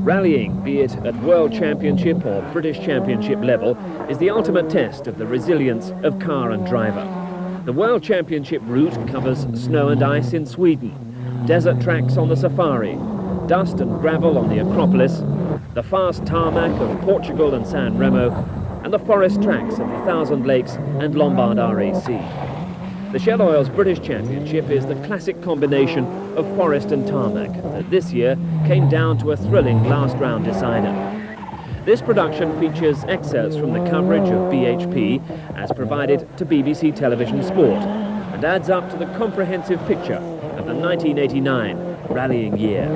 Rallying, be it at World Championship or British Championship level, is the ultimate test of the resilience of car and driver. The World Championship route covers snow and ice in Sweden, desert tracks on the Safari, dust and gravel on the Acropolis, the fast tarmac of Portugal and San Remo, and the forest tracks of the Thousand Lakes and Lombard RAC. The Shell Oil's British Championship is the classic combination of forest and tarmac that this year came down to a thrilling last round decider. This production features excerpts from the coverage of BHP as provided to BBC Television Sport and adds up to the comprehensive picture of the 1989 rallying year.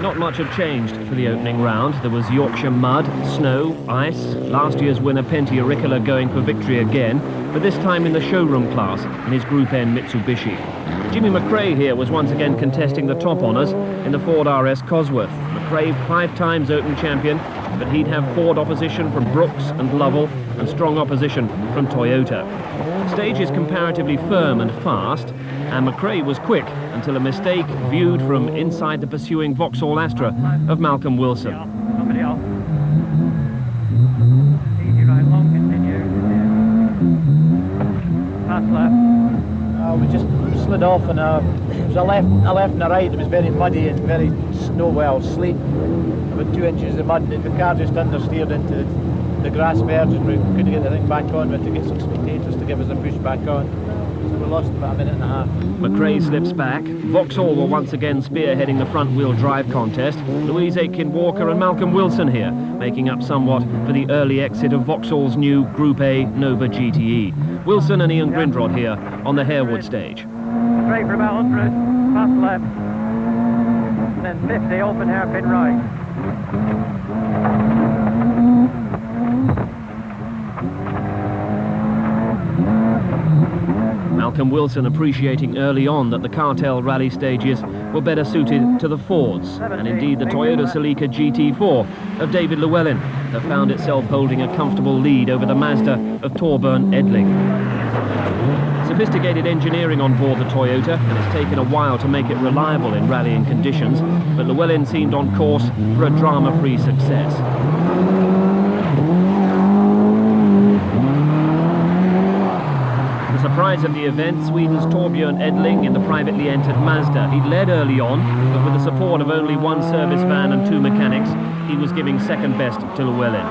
Not much had changed for the opening round. There was Yorkshire mud, snow, ice. Last year's winner Pentti Aurikkala going for victory again, but this time in the showroom class in his Group N Mitsubishi. Jimmy McRae here was once again contesting the top honours in the Ford RS Cosworth. McRae, 5 times Open champion, but he'd have Ford opposition from Brooks and Lovell and strong opposition from Toyota. The stage is comparatively firm and fast, and McRae was quick until a mistake viewed from inside the pursuing Vauxhall Astra of Malcolm Wilson. Somebody else. Easy right, long, continue. Pass left. We just slid off, and it was a left and a right. It was very muddy and very sleet. About 2 inches of mud, and the car just understeered into the grass verge, and we couldn't get the thing back on. We had to get some spectators to give us a push back on. So we lost about a minute and a half. McRae slips back. Vauxhall were once again spearheading the front-wheel drive contest. Louise Aitken-Walker and Malcolm Wilson here, making up somewhat for the early exit of Vauxhall's new Group A Nova GTE. Wilson and Ian Grindrod here on the Harewood stage. Straight for about 100, fast left, then 50, open hairpin right. Malcolm Wilson appreciating early on that the cartel rally stages were better suited to the Fords, and indeed the Toyota Celica GT4 of David Llewellyn that found itself holding a comfortable lead over the Mazda of Torbjörn Edling. Sophisticated engineering on board the Toyota, and it's taken a while to make it reliable in rallying conditions, but Llewellyn seemed on course for a drama-free success. The surprise of the event, Sweden's Torbjörn Edling in the privately entered Mazda. He'd led early on, but with the support of only 1 service van and 2 mechanics, he was giving second best to Llewellyn.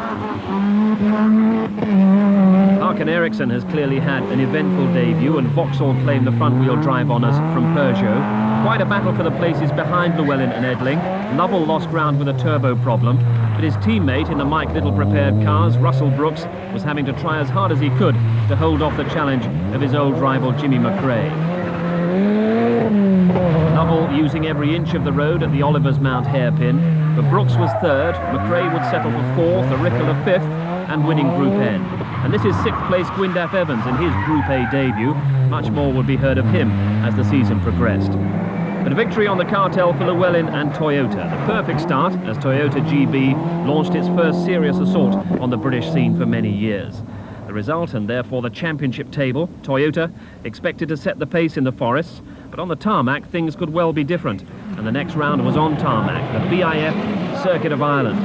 Håkan Eriksson has clearly had an eventful debut, and Vauxhall claimed the front-wheel drive honours from Peugeot. Quite a battle for the places behind Llewellyn and Edling. Lovell lost ground with a turbo problem, but his teammate in the Mike Little prepared cars, Russell Brooks, was having to try as hard as he could to hold off the challenge of his old rival Jimmy McRae. Lovell using every inch of the road at the Oliver's Mount hairpin, but Brooks was third, McRae would settle for fourth, Aurikkala fifth, and winning Group N. And this is 6th place Gwyndaf Evans in his Group A debut. Much more would be heard of him as the season progressed. But a victory on the cartel for Llewellyn and Toyota. The perfect start as Toyota GB launched its first serious assault on the British scene for many years. The result, and therefore the championship table, Toyota expected to set the pace in the forests, but on the tarmac things could well be different. And the next round was on tarmac, the BIF Circuit of Ireland.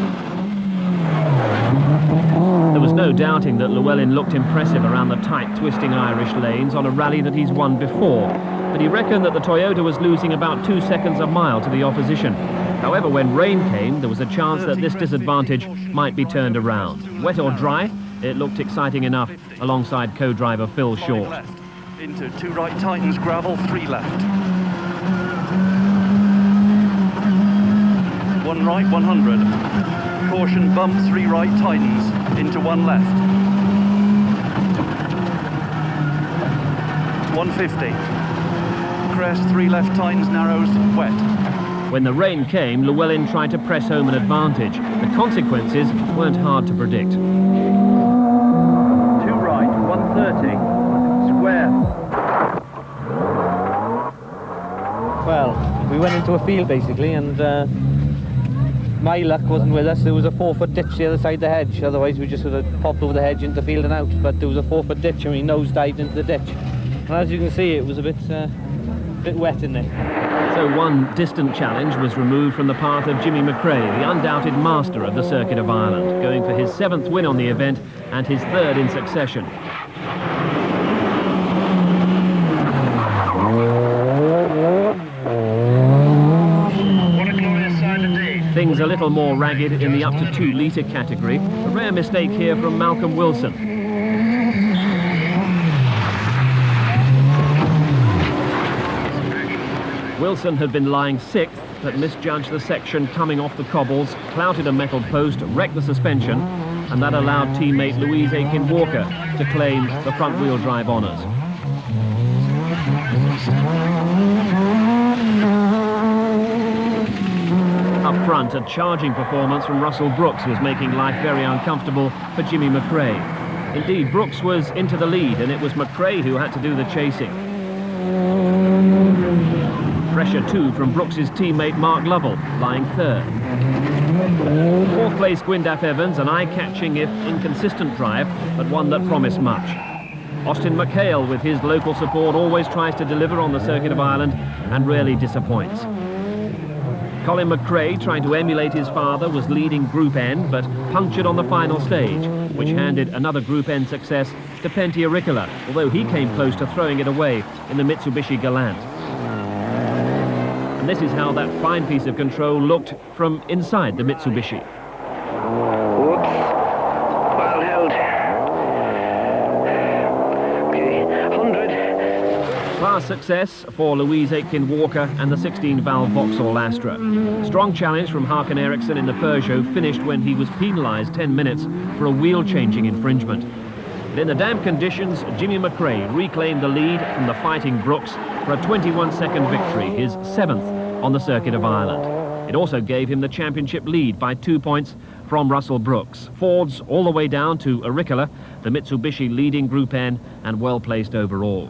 There was no doubting that Llewellyn looked impressive around the tight, twisting Irish lanes on a rally that he's won before, but he reckoned that the Toyota was losing about 2 seconds a mile to the opposition. However, when rain came, there was a chance that this disadvantage might be turned around. Wet or dry, it looked exciting enough alongside co-driver Phil Short. Left. Into 2 right tightens, gravel, 3 left. 1 right, 100. Caution, bump, 3 right tightens, into 1 left. 150. Crest, 3 left tightens, narrows, wet. When the rain came, Llewellyn tried to press home an advantage. The consequences weren't hard to predict. 30. Square. Well, we went into a field basically, and my luck wasn't with us. There was a 4-foot ditch the other side of the hedge. Otherwise we just would have popped over the hedge into the field and out. But there was a 4-foot ditch and we nose-dived into the ditch. And as you can see, it was a bit wet in there. So one distant challenge was removed from the path of Jimmy McRae, the undoubted master of the Circuit of Ireland, going for his 7th win on the event and his 3rd in succession. Things a little more ragged in the up to 2 litre category. A rare mistake here from Malcolm Wilson. Wilson had been lying 6th, but misjudged the section coming off the cobbles, clouted a metal post, wrecked the suspension, and that allowed teammate Louise Aiken-Walker to claim the front-wheel drive honours. Up front, a charging performance from Russell Brooks was making life very uncomfortable for Jimmy McRae. Indeed, Brooks was into the lead, and it was McRae who had to do the chasing. Pressure too from Brooks's teammate Mark Lovell, lying 3rd. 4th place Gwyndaf Evans, an eye-catching if inconsistent drive, but one that promised much. Austin McHale, with his local support, always tries to deliver on the Circuit of Ireland and rarely disappoints. Colin McRae, trying to emulate his father, was leading Group N, but punctured on the final stage, which handed another Group N success to Pentti Aurikkala, although he came close to throwing it away in the Mitsubishi Galant. And this is how that fine piece of control looked from inside the Mitsubishi. Whoops. Well held. Okay, 100. Class success for Louise Aiken-Walker and the 16-valve Vauxhall Astra. Strong challenge from Hakan Eriksson in the Peugeot finished when he was penalised 10 minutes for a wheel-changing infringement. But in the damp conditions, Jimmy McRae reclaimed the lead from the fighting Brooks for a 21-second victory, his 7th on the Circuit of Ireland. It also gave him the championship lead by 2 points from Russell Brooks. Fords all the way down to Aurikkala, the Mitsubishi leading Group N and well-placed overall.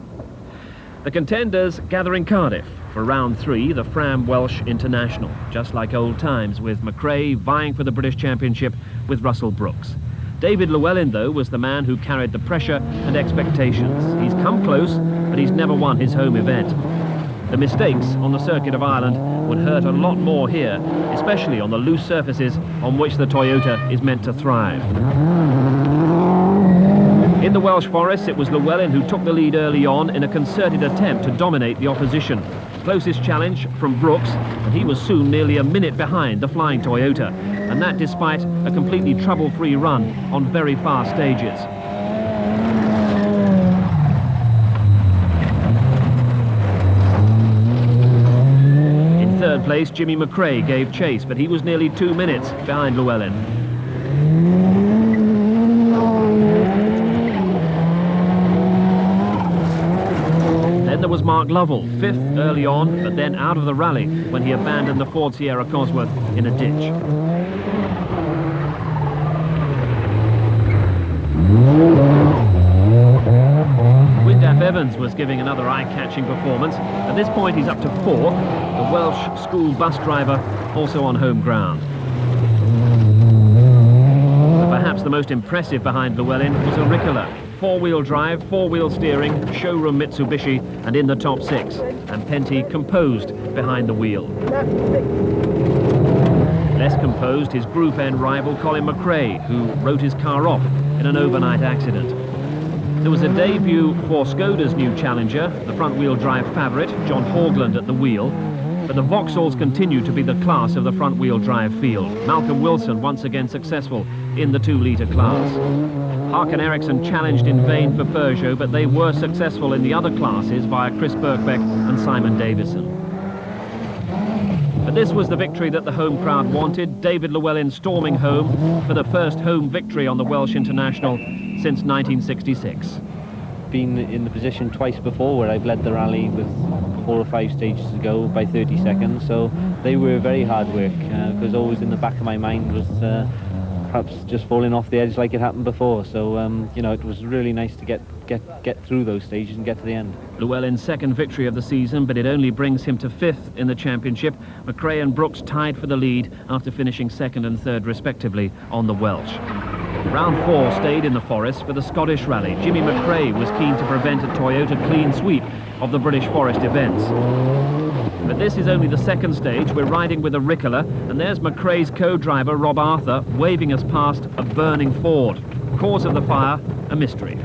The contenders gather in Cardiff for round 3, the Fram Welsh International, just like old times, with McRae vying for the British Championship with Russell Brooks. David Llewellyn, though, was the man who carried the pressure and expectations. He's come close, but he's never won his home event. The mistakes on the Circuit of Ireland would hurt a lot more here, especially on the loose surfaces on which the Toyota is meant to thrive. In the Welsh Forest, it was Llewellyn who took the lead early on in a concerted attempt to dominate the opposition. Closest challenge from Brooks, and he was soon nearly a minute behind the flying Toyota, and that despite a completely trouble-free run on very fast stages. In 3rd place, Jimmy McRae gave chase, but he was nearly 2 minutes behind Llewellyn. Then there was Mark Lovell, 5th early on, but then out of the rally when he abandoned the Ford Sierra Cosworth in a ditch. Gwyndaf Evans was giving another eye-catching performance. At this point he's up to 4th, the Welsh school bus driver also on home ground. But perhaps the most impressive behind Llewellyn was Aurikkala. 4-wheel drive, 4-wheel steering, showroom Mitsubishi, and in the top 6. And Pentti composed behind the wheel. Less composed, his Group N rival Colin McRae, who wrote his car off in an overnight accident. There was a debut for Skoda's new challenger, the front-wheel drive favourite, John Haugland at the wheel. But the Vauxhalls continue to be the class of the front-wheel drive field. Malcolm Wilson once again successful in the 2-litre class. Hakan Eriksson challenged in vain for Peugeot, but they were successful in the other classes via Chris Birkbeck and Simon Davison. But this was the victory that the home crowd wanted. David Llewellyn storming home for the first home victory on the Welsh International since 1966. Been in the position twice before where I've led the rally with 4 or 5 stages to go by 30 seconds, so they were very hard work, because always in the back of my mind was perhaps just falling off the edge like it happened before. So you know, it was really nice to get through those stages and get to the end. Llewellyn's second victory of the season, but it only brings him to 5th in the championship. McRae and Brooks tied for the lead after finishing 2nd and 3rd respectively on the Welsh. Round 4 stayed in the Forest for the Scottish Rally. Jimmy McRae was keen to prevent a Toyota clean sweep of the British Forest events. But this is only the 2nd stage. We're riding with a Ricola, and there's McRae's co-driver Rob Arthur waving us past a burning Ford. Cause of the fire, a mystery.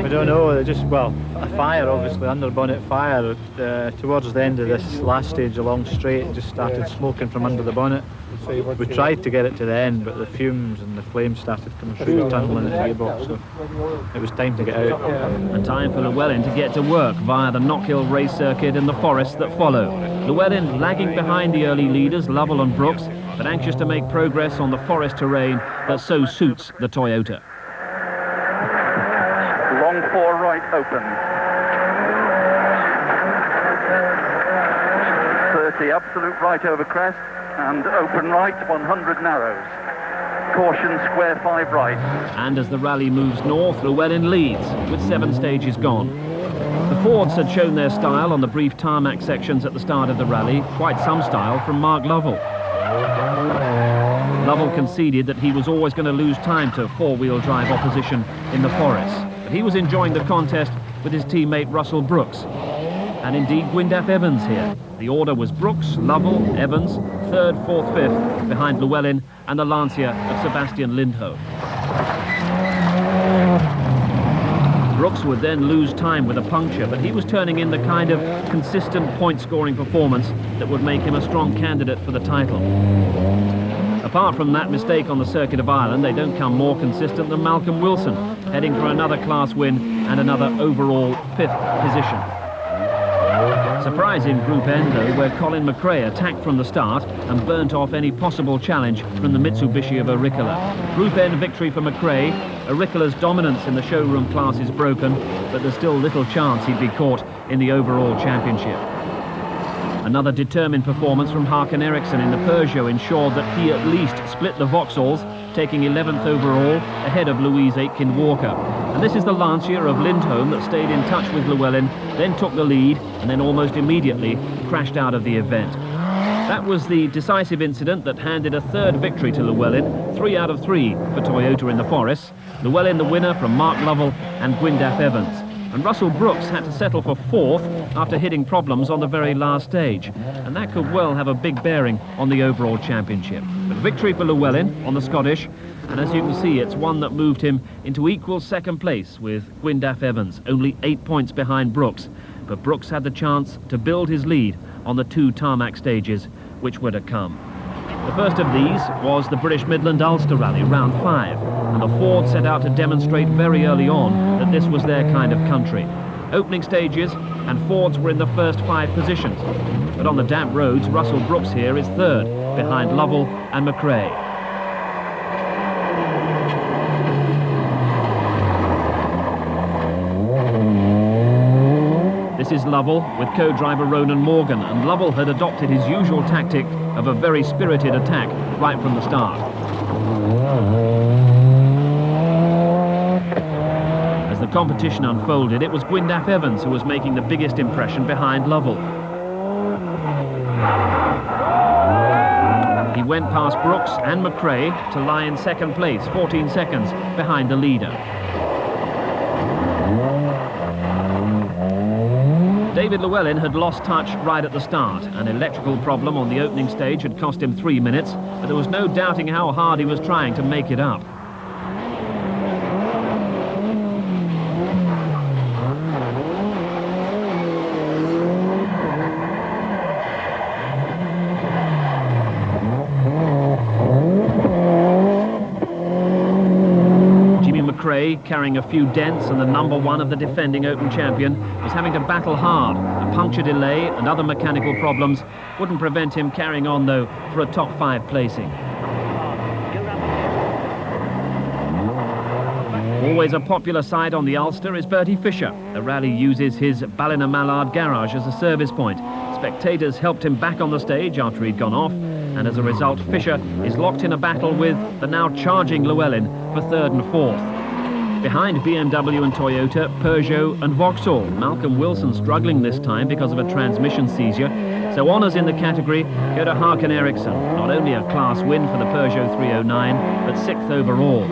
We don't know, just, well, a fire obviously, under bonnet fire. Towards the end of this last stage along straight, it just started smoking from under the bonnet. We tried to get it to the end, but the fumes and the flames started coming through the tunnel in the gearbox, so it was time to get out. And time for Llewellyn to get to work via the Knockhill race circuit and the forests that follow. Llewellyn lagging behind the early leaders, Lovell and Brooks, but anxious to make progress on the forest terrain that so suits the Toyota. Long 4 right open. 30 absolute right over crest and open right 100 narrows. Caution square 5 right. And as the rally moves north, Llewellyn leads with 7 stages gone. The Fords had shown their style on the brief tarmac sections at the start of the rally, quite some style from Mark Lovell. Lovell conceded that he was always going to lose time to four-wheel drive opposition in the forest, but he was enjoying the contest with his teammate Russell Brooks. And indeed Gwyndaf Evans here. The order was Brooks, Lovell, Evans, 3rd, 4th, 5th, behind Llewellyn and the Lancia of Sebastian Lindholm. Brooks would then lose time with a puncture, but he was turning in the kind of consistent point-scoring performance that would make him a strong candidate for the title. Apart from that mistake on the Circuit of Ireland, they don't come more consistent than Malcolm Wilson, heading for another class win and another overall 5th position. Surprise in Group N, though, where Colin McRae attacked from the start and burnt off any possible challenge from the Mitsubishi of Auricola. Group N victory for McRae. Auricola's dominance in the showroom class is broken, but there's still little chance he'd be caught in the overall championship. Another determined performance from Hakan Eriksson in the Peugeot ensured that he at least split the Vauxhalls, taking 11th overall ahead of Louise Aitken-Walker. And this is the Lancia of Lindholm that stayed in touch with Llewellyn, then took the lead and then almost immediately crashed out of the event. That was the decisive incident that handed a 3rd victory to Llewellyn, 3 out of 3 for Toyota in the Forest. Llewellyn the winner from Mark Lovell and Gwyndaf Evans. And Russell Brooks had to settle for 4th after hitting problems on the very last stage. And that could well have a big bearing on the overall championship. But victory for Llewellyn on the Scottish, and as you can see, it's one that moved him into equal 2nd place with Gwyndaf Evans, only 8 points behind Brooks. But Brooks had the chance to build his lead on the 2 tarmac stages which were to come. The first of these was the British Midland Ulster Rally, round 5, and the Ford set out to demonstrate very early on that this was their kind of country. Opening stages, and Fords were in the first 5 positions. But on the damp roads, Russell Brooks here is 3rd, behind Lovell and McRae. This is Lovell with co-driver Ronan Morgan, and Lovell had adopted his usual tactic of a very spirited attack right from the start. As the competition unfolded, it was Gwyndaf Evans who was making the biggest impression behind Lovell. He went past Brooks and McRae to lie in 2nd place, 14 seconds behind the leader. David Llewellyn had lost touch right at the start. An electrical problem on the opening stage had cost him 3 minutes, but there was no doubting how hard he was trying to make it up. McRae, carrying a few dents and the #1 of the defending Open champion, was having to battle hard. A puncture delay and other mechanical problems wouldn't prevent him carrying on, though, for a top 5 placing. Always a popular side on the Ulster is Bertie Fisher. The rally uses his Ballina Mallard garage as a service point. Spectators helped him back on the stage after he'd gone off, and as a result Fisher is locked in a battle with the now charging Llewellyn for third and fourth. Behind BMW and Toyota, Peugeot and Vauxhall. Malcolm Wilson struggling this time because of a transmission seizure. So honours in the category go to Håkan Eriksson. Not only a class win for the Peugeot 309, but 6th overall.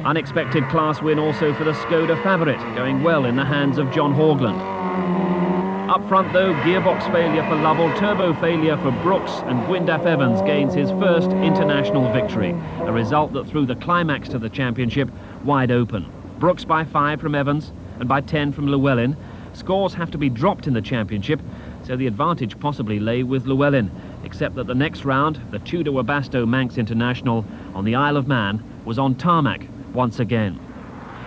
Unexpected class win also for the Skoda Favorit, going well in the hands of John Haugland. Up front though, gearbox failure for Lovell, turbo failure for Brooks, and Gwyndaf Evans gains his first international victory, a result that threw the climax to the championship wide open. Brooks by 5 from Evans and by 10 from Llewellyn. Scores have to be dropped in the championship, so the advantage possibly lay with Llewellyn, except that the next round, the Tudor-Webasto Manx International on the Isle of Man, was on tarmac once again.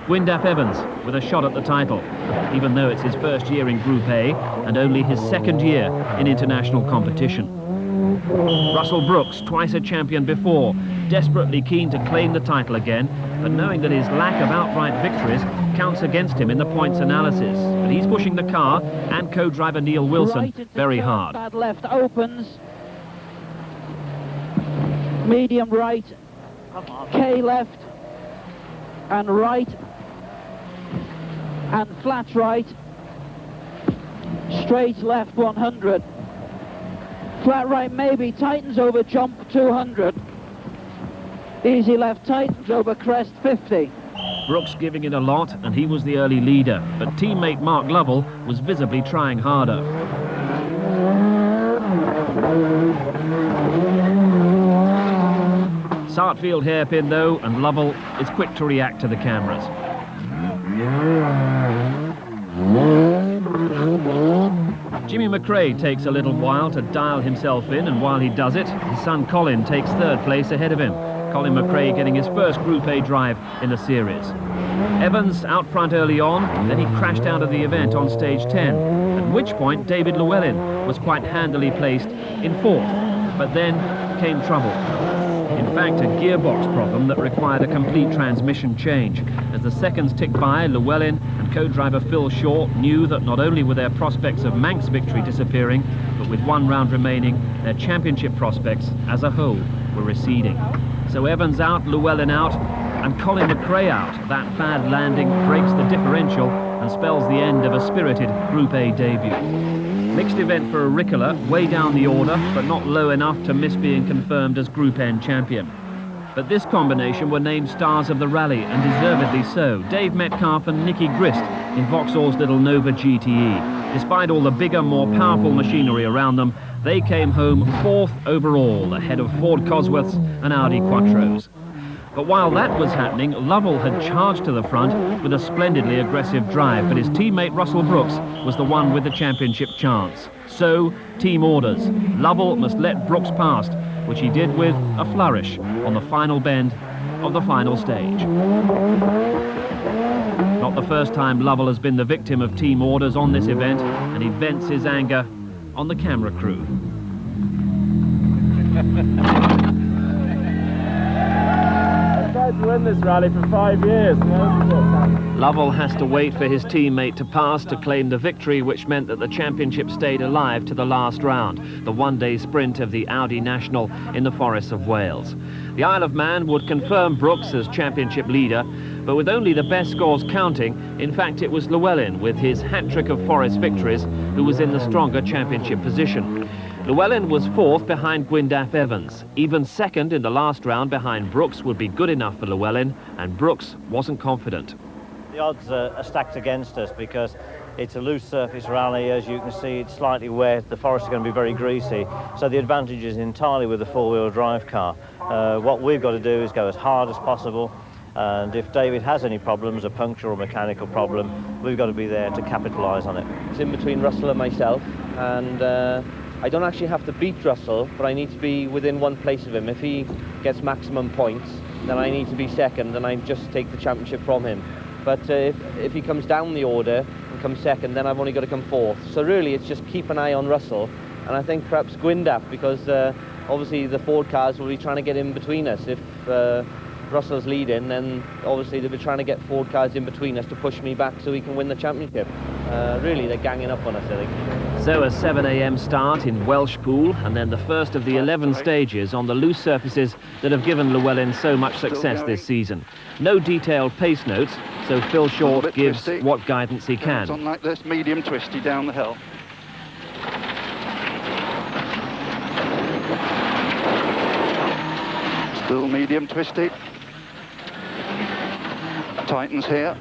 Gwyndaf Evans with a shot at the title, even though it's his first year in Group A and only his second year in international competition. Russell Brooks, twice a champion before, desperately keen to claim the title again, but knowing that his lack of outright victories counts against him in the points analysis. But he's pushing the car and co-driver Neil Wilson very hard. Bad left opens, medium right, K left, and right, and flat right, straight left 100, flat right maybe, tightens over jump 200, easy left tightens over crest 50. Brooks giving it a lot, and he was the early leader, but teammate Mark Lovell was visibly trying harder. Sartfield hairpin though, and Lovell is quick to react to the cameras. Jimmy McRae takes a little while to dial himself in, and while he does it, his son Colin takes third place ahead of him. Colin McRae getting his first Group A drive in the series. Evans out front early on, then he crashed out of the event on stage 10, at which point David Llewellyn was quite handily placed in fourth, but then came trouble. In fact, a gearbox problem that required a complete transmission change. As the seconds ticked by, Llewellyn and co-driver Phil Shaw knew that not only were their prospects of Manx victory disappearing, but with one round remaining, their championship prospects as a whole were receding. So Evans out, Llewellyn out, and Colin McRae out. That bad landing breaks the differential and spells the end of a spirited Group A debut. Mixed event for Auricola, way down the order, but not low enough to miss being confirmed as Group N champion. But this combination were named stars of the rally, and deservedly so. Dave Metcalf and Nicky Grist in Vauxhall's little Nova GTE. Despite all the bigger, more powerful machinery around them, they came home fourth overall, ahead of Ford Cosworths and Audi Quattros. But while that was happening, Lovell had charged to the front with a splendidly aggressive drive, but his teammate Russell Brooks was the one with the championship chance. So, team orders. Lovell must let Brooks past, which he did with a flourish on the final bend of the final stage. Not the first time Lovell has been the victim of team orders on this event, and he vents his anger on the camera crew. To win this rally for 5 years. Lovell has to wait for his teammate to pass to claim the victory, which meant that the championship stayed alive to the last round, the one-day sprint of the Audi National in the forests of Wales. The Isle of Man would confirm Brooks as championship leader, but with only the best scores counting, in fact it was Llewellyn with his hat-trick of forest victories who was in the stronger championship position. Llewellyn was fourth behind Gwyndaf Evans. Even second in the last round behind Brooks would be good enough for Llewellyn, and Brooks wasn't confident. The odds are stacked against us because it's a loose surface rally. As you can see, it's slightly wet, the forest is going to be very greasy, so the advantage is entirely with the four-wheel drive car. What we've got to do is go as hard as possible, and if David has any problems, a puncture or mechanical problem, we've got to be there to capitalise on it. It's in between Russell and myself, and I don't actually have to beat Russell, but I need to be within one place of him. If he gets maximum points, then I need to be second, and I just take the championship from him. But if he comes down the order and comes second, then I've only got to come fourth. So really, it's just keep an eye on Russell, and I think perhaps Gwyndaf, because obviously the Ford cars will be trying to get in between us. If Russell's leading, then obviously they'll be trying to get Ford cars in between us to push me back so he can win the championship. Really, they're ganging up on us, I think. So a 7 a.m. start in Welshpool, and then the first of the 11 stages on the loose surfaces that have given Llewellyn so much success this season. No detailed pace notes, so Phil Short gives what guidance he can. It's on like this, medium twisty down the hill. Still medium twisty. Tightens here.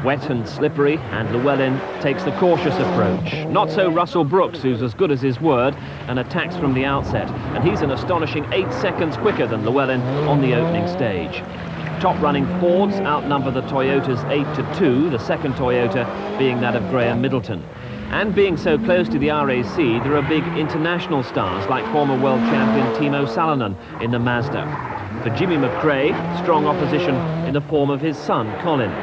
Wet and slippery, and Llewellyn takes the cautious approach. Not so Russell Brooks, who's as good as his word and attacks from the outset. And he's an astonishing 8 seconds quicker than Llewellyn on the opening stage. Top-running Fords outnumber the Toyotas 8-2, the second Toyota being that of Graham Middleton. And being so close to the RAC, there are big international stars like former world champion Timo Salonen in the Mazda. For Jimmy McRae, strong opposition in the form of his son, Colin.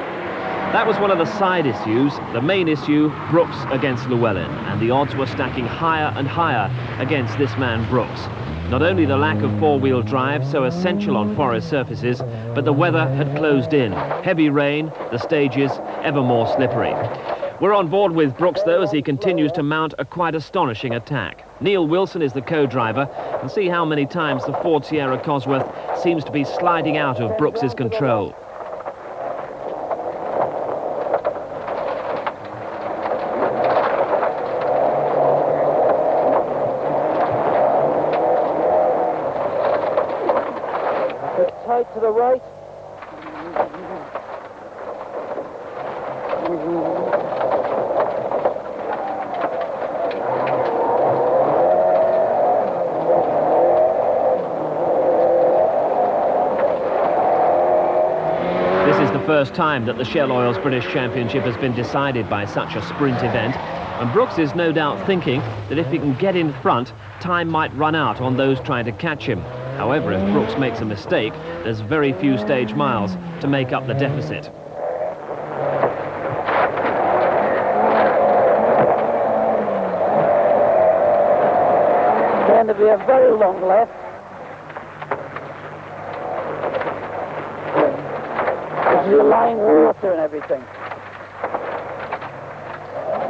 That was one of the side issues. The main issue, Brooks against Llewellyn, and the odds were stacking higher and higher against this man Brooks. Not only the lack of four-wheel drive, so essential on forest surfaces, but the weather had closed in. Heavy rain, the stages ever more slippery. We're on board with Brooks, though, as he continues to mount a quite astonishing attack. Neil Wilson is the co-driver, and see how many times the Ford Sierra Cosworth seems to be sliding out of Brooks's control. Tight to the right. This is the first time that the Shell Oil's British Championship has been decided by such a sprint event, and Brooks is no doubt thinking that if he can get in front, time might run out on those trying to catch him. However, if Brooks makes a mistake, there's very few stage miles to make up the deficit. Going to be a very long left. There's lying water and everything.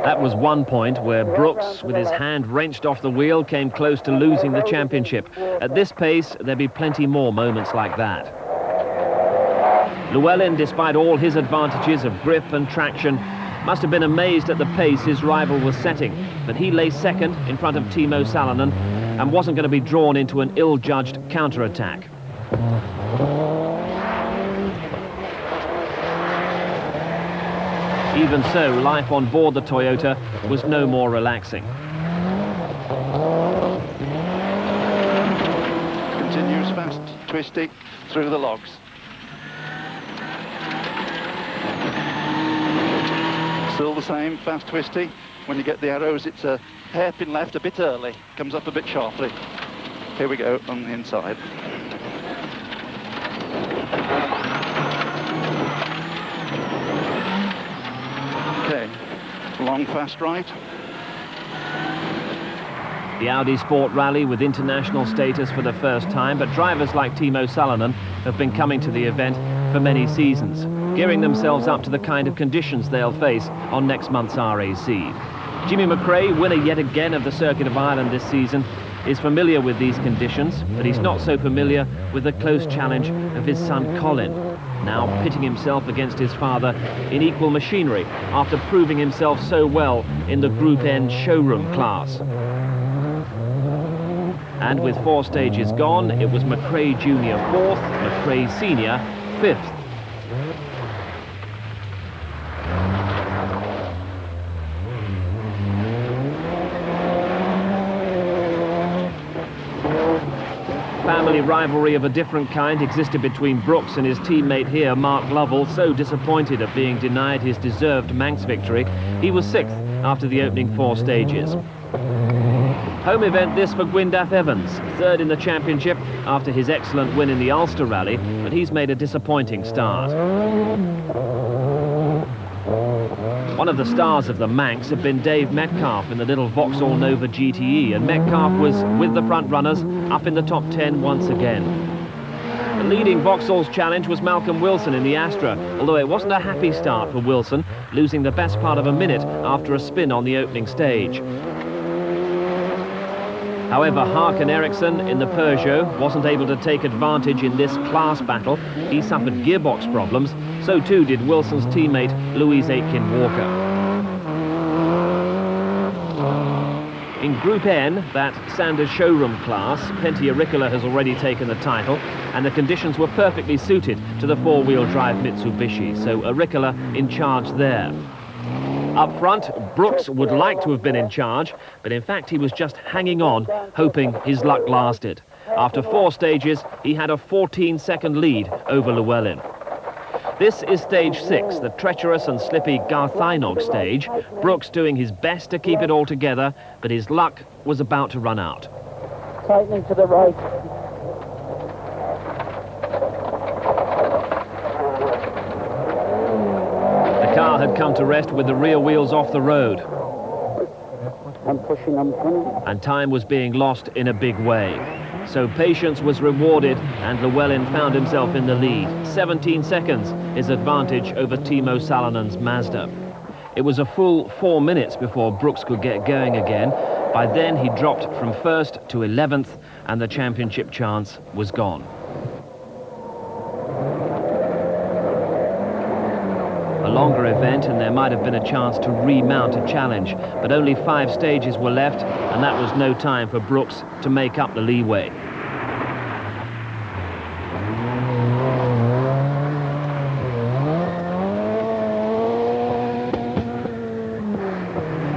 That was one point where Brooks, with his hand wrenched off the wheel, came close to losing the championship. At this pace, there'll be plenty more moments like that. Llewellyn, despite all his advantages of grip and traction, must have been amazed at the pace his rival was setting. But he lay second in front of Timo Salonen and wasn't going to be drawn into an ill-judged counter-attack. Even so, life on board the Toyota was no more relaxing. Continues fast, twisty, through the logs. Still the same, fast, twisty. When you get the arrows, it's a hairpin left a bit early. Comes up a bit sharply. Here we go on the inside. Okay, long, fast right. The Audi Sport Rally with international status for the first time, but drivers like Timo Salonen have been coming to the event for many seasons, gearing themselves up to the kind of conditions they'll face on next month's RAC. Jimmy McRae, winner yet again of the Circuit of Ireland this season, is familiar with these conditions, but he's not so familiar with the close challenge of his son Colin, now pitting himself against his father in equal machinery after proving himself so well in the Group N showroom class. And with 4 stages gone, it was McRae Jr. 4th, McRae Sr. 5th. Family rivalry of a different kind existed between Brooks and his teammate here, Mark Lovell, so disappointed at being denied his deserved Manx victory. He was 6th after the opening 4 stages. Home event this for Gwyndaf Evans, 3rd in the championship after his excellent win in the Ulster Rally, but he's made a disappointing start. One of the stars of the Manx had been Dave Metcalfe in the little Vauxhall Nova GTE, and Metcalfe was with the front runners up in the top 10 once again. The leading Vauxhall's challenge was Malcolm Wilson in the Astra, although it wasn't a happy start for Wilson, losing the best part of a minute after a spin on the opening stage. However, Håkan Eriksson in the Peugeot wasn't able to take advantage in this class battle. He suffered gearbox problems, so too did Wilson's teammate Louise Aitken-Walker. In Group N, that Sanders showroom class, Pentti Ricola has already taken the title, and the conditions were perfectly suited to the four-wheel drive Mitsubishi, so Ricola in charge there. Up front, Brooks would like to have been in charge, but in fact he was just hanging on, hoping his luck lasted. After 4 stages, he had a 14-second lead over Llewellyn. This is stage 6, the treacherous and slippy Garthynog stage. Brooks doing his best to keep it all together, but his luck was about to run out. Tightening to the right. The car had come to rest with the rear wheels off the road. I'm pushing, And time was being lost in a big way. So patience was rewarded, and Llewellyn found himself in the lead. 17 seconds, his advantage over Timo Salonen's Mazda. It was a full 4 minutes before Brooks could get going again. By then, he dropped from 1st to 11th, and the championship chance was gone. A longer event, and there might have been a chance to remount a challenge, but only 5 stages were left, and that was no time for Brooks to make up the leeway.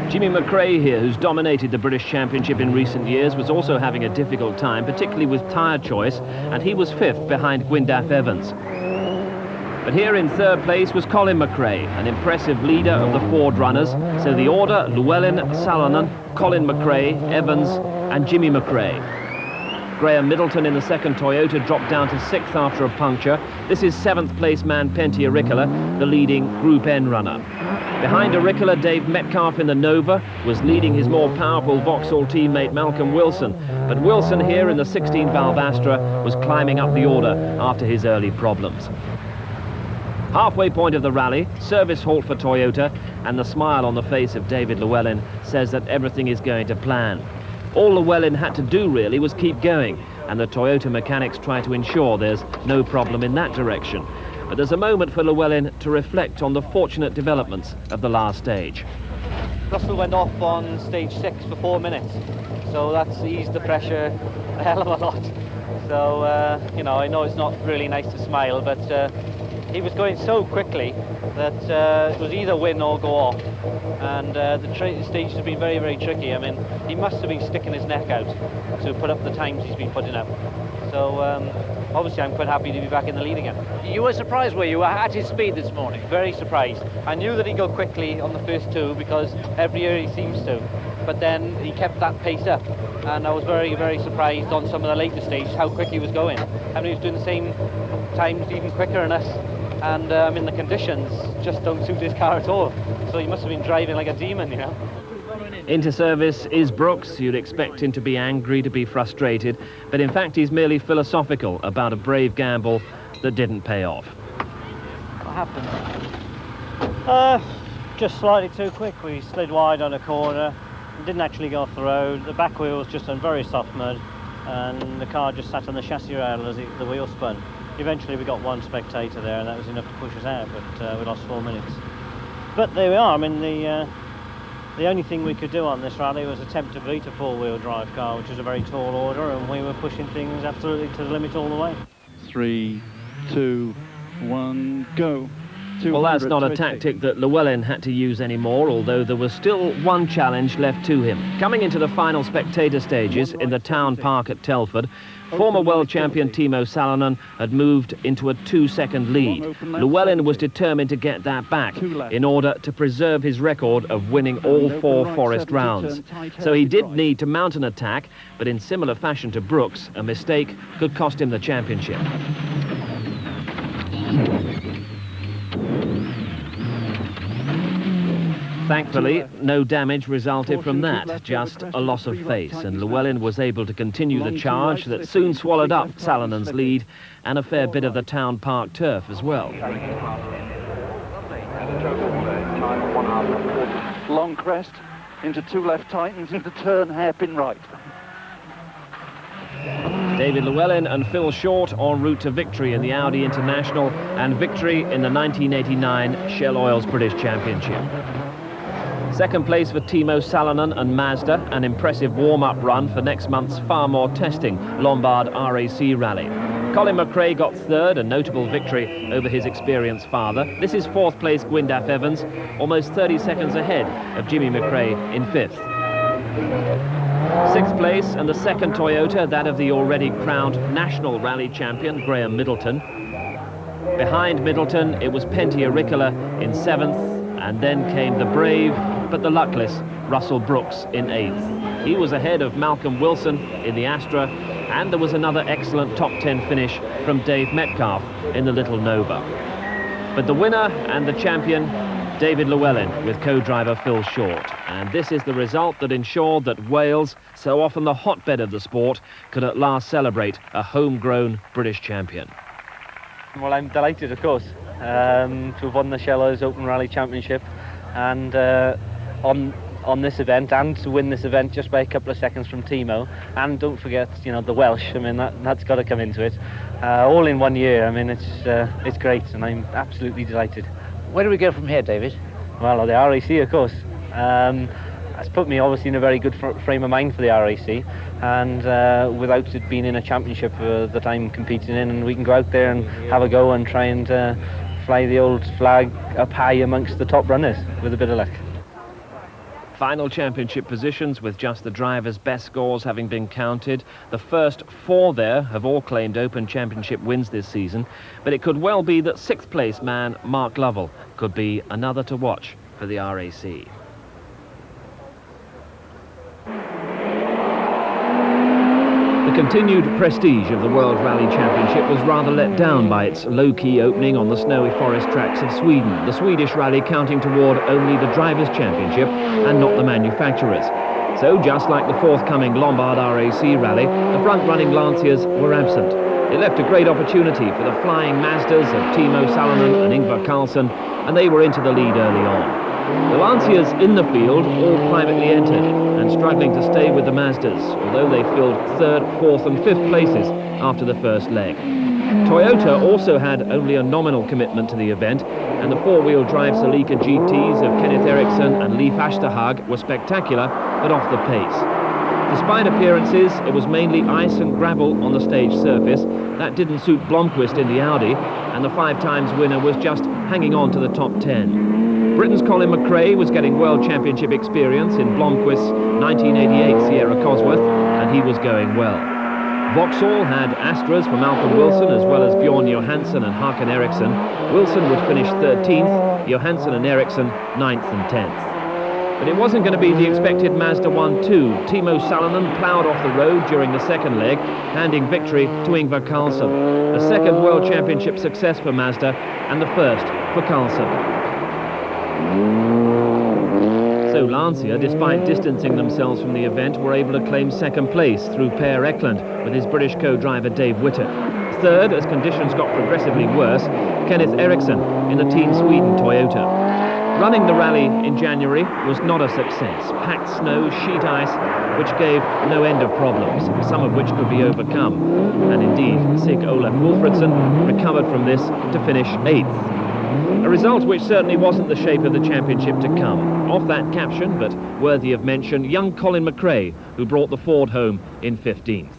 Jimmy McRae here, who's dominated the British Championship in recent years, was also having a difficult time, particularly with tyre choice, and he was 5th behind Gwyndaf Evans. But here in 3rd place was Colin McRae, an impressive leader of the Ford runners. So the order: Llewellyn, Salonen, Colin McRae, Evans and Jimmy McRae. Graham Middleton in the 2nd Toyota dropped down to 6th after a puncture. This is 7th place man Pentti Ricola, the leading Group N runner. Behind Ricola, Dave Metcalf in the Nova was leading his more powerful Vauxhall teammate Malcolm Wilson. But Wilson here in the 16-valve Astra was climbing up the order after his early problems. Halfway point of the rally, service halt for Toyota, and the smile on the face of David Llewellyn says that everything is going to plan. All Llewellyn had to do really was keep going, and the Toyota mechanics try to ensure there's no problem in that direction. But there's a moment for Llewellyn to reflect on the fortunate developments of the last stage. Russell went off on stage 6 for 4 minutes, so that's eased the pressure a hell of a lot. So, you know, I know it's not really nice to smile, but he was going so quickly that it was either win or go off. And the stage has been very, very tricky. I mean, he must have been sticking his neck out to put up the times he's been putting up. So, obviously, I'm quite happy to be back in the lead again. You were surprised, were you, at his speed this morning? Very surprised. I knew that he'd go quickly on the first 2 because every year he seems to. But then he kept that pace up. And I was very, very surprised on some of the later stages how quick he was going. I mean, he was doing the same times, even quicker than us. And I mean, the conditions just don't suit his car at all. So he must have been driving like a demon, you know. Into service is Brooks. You'd expect him to be angry, to be frustrated, but in fact he's merely philosophical about a brave gamble that didn't pay off. What happened? Just slightly too quick. We slid wide on a corner, didn't actually go off the road. The back wheel was just on very soft mud, and the car just sat on the chassis rail as the wheel spun. Eventually we got 1 spectator there, and that was enough to push us out, but we lost 4 minutes. But there we are. I mean, the only thing we could do on this rally was attempt to beat a four-wheel drive car, which is a very tall order, and we were pushing things absolutely to the limit all the way. 3, 2, 1, go. Well, that's not a tactic that Llewellyn had to use anymore, although there was still one challenge left to him. Coming into the final spectator stages in the town park at Telford, former world champion Timo Salonen had moved into a 2-second lead. Llewellyn was determined to get that back in order to preserve his record of winning all 4 forest rounds. So he did need to mount an attack, but in similar fashion to Brooks, a mistake could cost him the championship. Thankfully, no damage resulted from that, just a loss of face, and Llewellyn was able to continue the charge that soon swallowed up Salonen's lead and a fair bit of the town park turf as well. Long crest into 2 left tightens into turn hairpin right. David Llewellyn and Phil Short en route to victory in the Audi International and victory in the 1989 Shell Oil's British Championship. Second place for Timo Salonen and Mazda, an impressive warm-up run for next month's far more testing Lombard RAC rally. Colin McRae got third, a notable victory over his experienced father. This is fourth place Gwyndaf Evans, almost 30 seconds ahead of Jimmy McRae in fifth. Sixth place and the second Toyota, that of the already crowned national rally champion Graham Middleton. Behind Middleton it was Pentti Aurikala in seventh, and then came the brave but the luckless Russell Brooks in eighth. He was ahead of Malcolm Wilson in the Astra, and there was another excellent top 10 finish from Dave Metcalf in the Little Nova. But the winner and the champion, David Llewellyn with co-driver Phil Short. And this is the result that ensured that Wales, so often the hotbed of the sport, could at last celebrate a homegrown British champion. Well, I'm delighted, of course, to have won the Shell Oil's Open Rally Championship, and on this event, and to win this event just by a couple of seconds from Timo. And don't forget, you know, the Welsh. I mean, that's got to come into it. All in 1 year. I mean, it's great, and I'm absolutely delighted. Where do we go from here, David? Well, the RAC, of course. That's put me obviously in a very good frame of mind for the RAC, and without it being in a championship that I'm competing in, and we can go out there and have a go and try and fly the old flag up high amongst the top runners with a bit of luck. Final championship positions with just the drivers' best scores having been counted. The first four there have all claimed Open Championship wins this season, but it could well be that sixth place man Mark Lovell could be another to watch for the RAC. The continued prestige of the World Rally Championship was rather let down by its low-key opening on the snowy forest tracks of Sweden, the Swedish rally counting toward only the Drivers' Championship and not the manufacturers. So, just like the forthcoming Lombard RAC rally, the front-running Lancias were absent. It left a great opportunity for the flying Mazdas of Timo Salonen and Ingvar Carlsson, and they were into the lead early on. The Lancias in the field all privately entered and struggling to stay with the Mazdas, although they filled third, fourth and fifth places after the first leg. Toyota also had only a nominal commitment to the event, and the four-wheel drive Celica GTs of Kenneth Eriksson and Leif Achterhag were spectacular but off the pace. Despite appearances, it was mainly ice and gravel on the stage surface. That didn't suit Blomqvist in the Audi, and the 5-times winner was just hanging on to the top 10. Britain's Colin McRae was getting World Championship experience in Blomqvist's 1988 Sierra Cosworth, and he was going well. Vauxhall had Astras for Malcolm Wilson as well as Bjorn Johansson and Håkan Eriksson. Wilson would finish 13th, Johansson and Eriksson 9th and 10th. But it wasn't going to be the expected Mazda 1-2. Timo Salonen ploughed off the road during the second leg, handing victory to Ingvar Carlsson. A second World Championship success for Mazda and the first for Carlsson. So Lancia, despite distancing themselves from the event, were able to claim second place through Per Eklund with his British co-driver Dave Witter. Third, as conditions got progressively worse, Kenneth Eriksson in the Team Sweden Toyota. Running the rally in January was not a success. Packed snow, sheet ice, which gave no end of problems, some of which could be overcome. And indeed, Sig Olaf Wolfredson recovered from this to finish 8th. A result which certainly wasn't the shape of the championship to come. Off that caption, but worthy of mention, young Colin McRae, who brought the Ford home in 15th.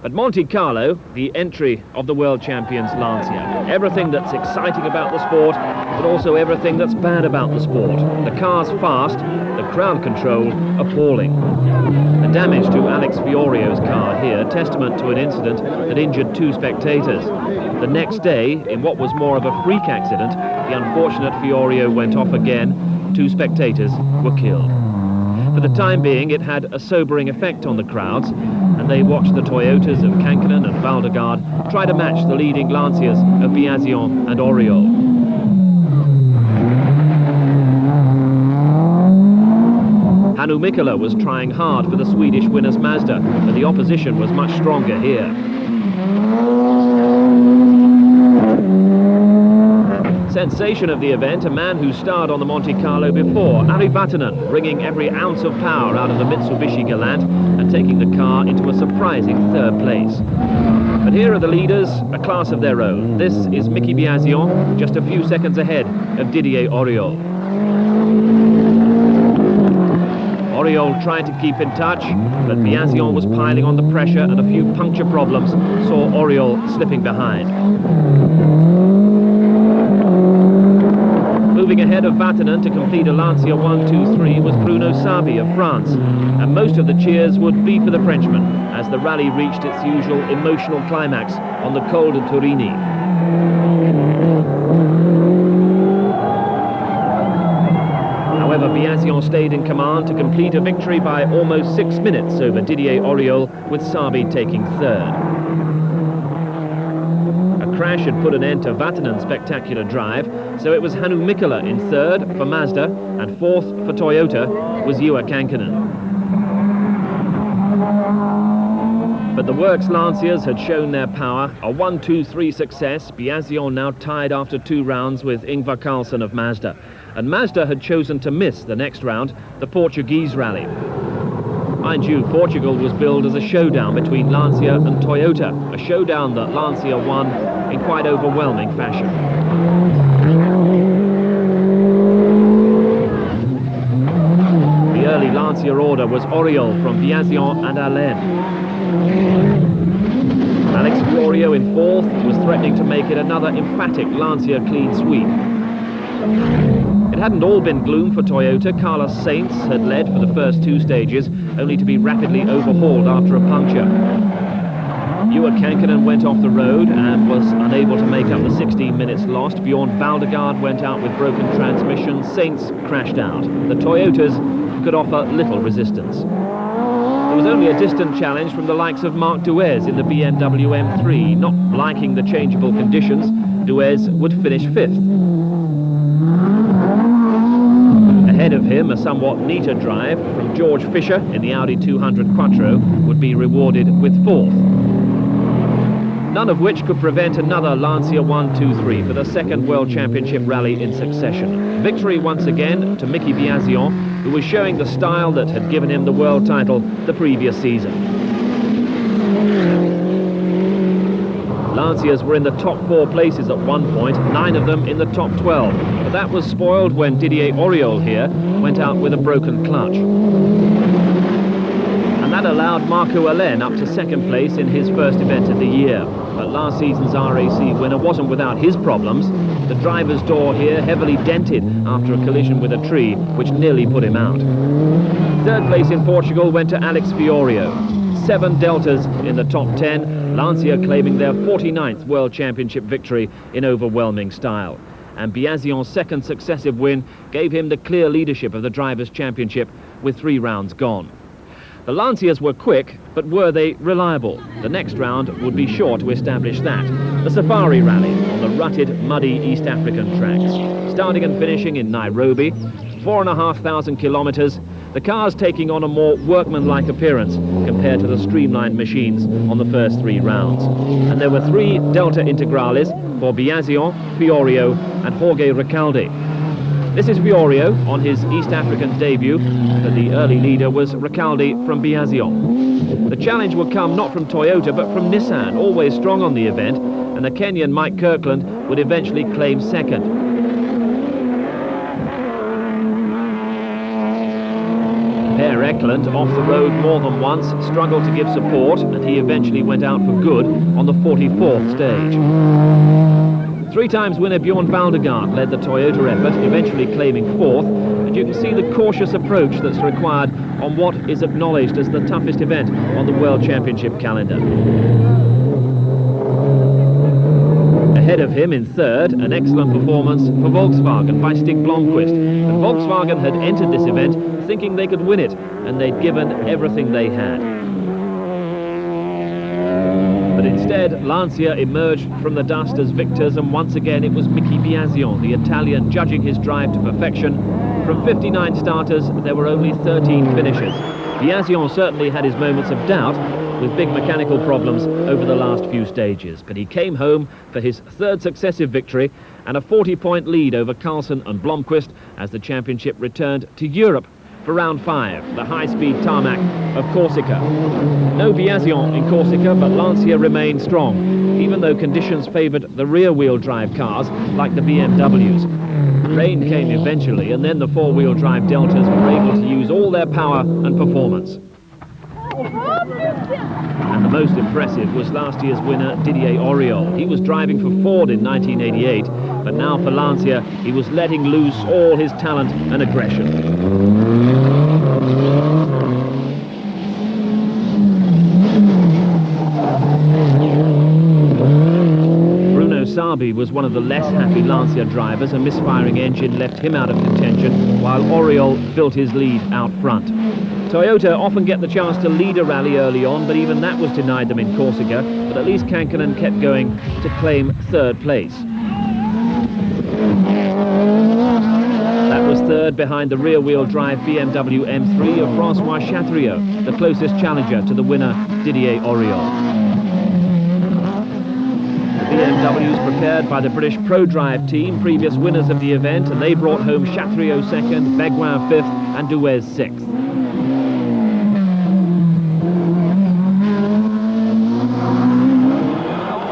At Monte Carlo, the entry of the world champions Lancia. Everything that's exciting about the sport, but also everything that's bad about the sport. The car's fast, the crowd control appalling. The damage to Alex Fiorio's car here, testament to an incident that injured 2 spectators. The next day, in what was more of a freak accident, the unfortunate Fiorio went off again. 2 spectators were killed. For the time being, it had a sobering effect on the crowds, and they watched the Toyotas of Kankkunen and Valdegaard try to match the leading Lancias of Biasion and Oriol. Hannu Mikkola was trying hard for the Swedish winner's Mazda, but the opposition was much stronger here. Sensation of the event, a man who starred on the Monte Carlo before, Ari Vatanen, bringing every ounce of power out of the Mitsubishi Galant and taking the car into a surprising third place. But here are the leaders, a class of their own. This is Mickey Biasion, just a few seconds ahead of Didier Auriol. Auriol tried to keep in touch, but Biasion was piling on the pressure, and a few puncture problems saw Auriol slipping behind. Moving ahead of Vatanen to complete a Lancia 1-2-3 was Bruno Sabi of France, and most of the cheers would be for the Frenchman as the rally reached its usual emotional climax on the Col de Turini. However, Biasion stayed in command to complete a victory by almost 6 minutes over Didier Auriol, with Sabi taking third. A crash had put an end to Vatanen's spectacular drive, so it was Hannu Mikkola in third for Mazda, and fourth for Toyota was Juha Kankkunen. But the Works Lanciers had shown their power. A 1-2-3 success. Biasion now tied after 2 rounds with Ingvar Carlsson of Mazda. And Mazda had chosen to miss the next round, the Portuguese rally. Mind you, Portugal was billed as a showdown between Lancia and Toyota, a showdown that Lancia won in quite overwhelming fashion. The early Lancia order was Auriol from Biasion and Allen. Alex Florio in fourth was threatening to make it another emphatic Lancia clean sweep. It hadn't all been gloom for Toyota. Carlos Sainz had led for the first 2 stages, only to be rapidly overhauled after a puncture. Juha Kankkunen went off the road and was unable to make up the 16 minutes lost. Bjorn Valdegaard went out with broken transmission. Sainz crashed out. The Toyotas could offer little resistance. There was only a distant challenge from the likes of Marc Duez in the BMW M3. Not liking the changeable conditions, Duez would finish 5th. Ahead of him, a somewhat neater drive from George Fisher in the Audi 200 Quattro would be rewarded with 4th. None of which could prevent another Lancia 1-2-3 for the second World Championship rally in succession. Victory once again to Mickey Biasion, who was showing the style that had given him the world title the previous season. Lancias were in the top 4 places at one point, 9 of them in the top 12. But that was spoiled when Didier Auriol here went out with a broken clutch. And that allowed Marco Allen up to 2nd place in his first event of the year. But last season's RAC winner wasn't without his problems. The driver's door here heavily dented after a collision with a tree, which nearly put him out. 3rd place in Portugal went to Alex Fiorio. 7 deltas in the top 10, Lancia claiming their 49th World Championship victory in overwhelming style. And Biasion's 2nd successive win gave him the clear leadership of the Drivers' Championship with 3 rounds gone. The Lancias were quick, but were they reliable? The next round would be sure to establish that. The Safari Rally on the rutted, muddy East African tracks. Starting and finishing in Nairobi, 4,500 kilometers, the cars taking on a more workmanlike appearance compared to the streamlined machines on the first 3 rounds. And there were 3 Delta Integrales for Biasion, Fiorio and Jorge Recalde. This is Fiorio on his East African debut, but the early leader was Recalde from Biasion. The challenge would come not from Toyota but from Nissan, always strong on the event, and the Kenyan Mike Kirkland would eventually claim 2nd. Per Eklund, off the road more than once, struggled to give support, and he eventually went out for good on the 44th stage. 3 times winner Bjorn Valdegaard led the Toyota effort, eventually claiming 4th, and you can see the cautious approach that's required on what is acknowledged as the toughest event on the World Championship calendar. Ahead of him in 3rd, an excellent performance for Volkswagen by Stig Blomqvist. And Volkswagen had entered this event thinking they could win it, and they'd given everything they had. But instead, Lancia emerged from the dust as victors, and once again it was Mickey Biasion, the Italian, judging his drive to perfection. From 59 starters, there were only 13 finishers. Biasion certainly had his moments of doubt, with big mechanical problems over the last few stages, but he came home for his 3rd successive victory and a 40-point lead over Carlsen and Blomqvist as the championship returned to Europe for round 5, the high-speed tarmac of Corsica. No Biasion in Corsica, but Lancia remained strong, even though conditions favoured the rear-wheel drive cars like the BMWs. Rain came eventually, and then the four-wheel drive Deltas were able to use all their power and performance. And the most impressive was last year's winner, Didier Auriol. He was driving for Ford in 1988, but now for Lancia, he was letting loose all his talent and aggression. Sabi was one of the less happy Lancia drivers. A misfiring engine left him out of contention, while Auriol built his lead out front. Toyota often get the chance to lead a rally early on, but even that was denied them in Corsica. But at least Kankkunen kept going to claim third place. That was third behind the rear-wheel drive BMW M3 of Francois Chatriot, the closest challenger to the winner, Didier Auriol. BMWs prepared by the British ProDrive team, previous winners of the event, and they brought home Chatriot second, Beguin 5th and Duez 6th.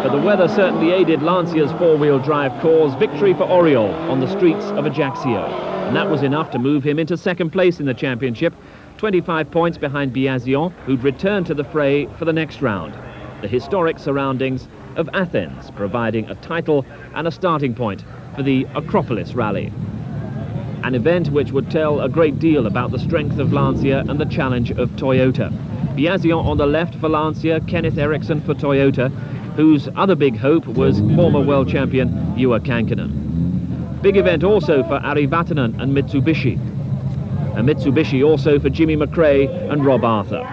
But the weather certainly aided Lancia's four-wheel drive cause. Victory for Auriol on the streets of Ajaccio, and that was enough to move him into second place in the championship, 25 points behind Biasion, who'd return to the fray for the next round. The historic surroundings of Athens, providing a title and a starting point for the Acropolis Rally. An event which would tell a great deal about the strength of Lancia and the challenge of Toyota. Biasion on the left for Lancia, Kenneth Eriksson for Toyota, whose other big hope was former world champion Juha Kankkunen. Big event also for Ari Vatanen and Mitsubishi. And Mitsubishi also for Jimmy McRae and Rob Arthur.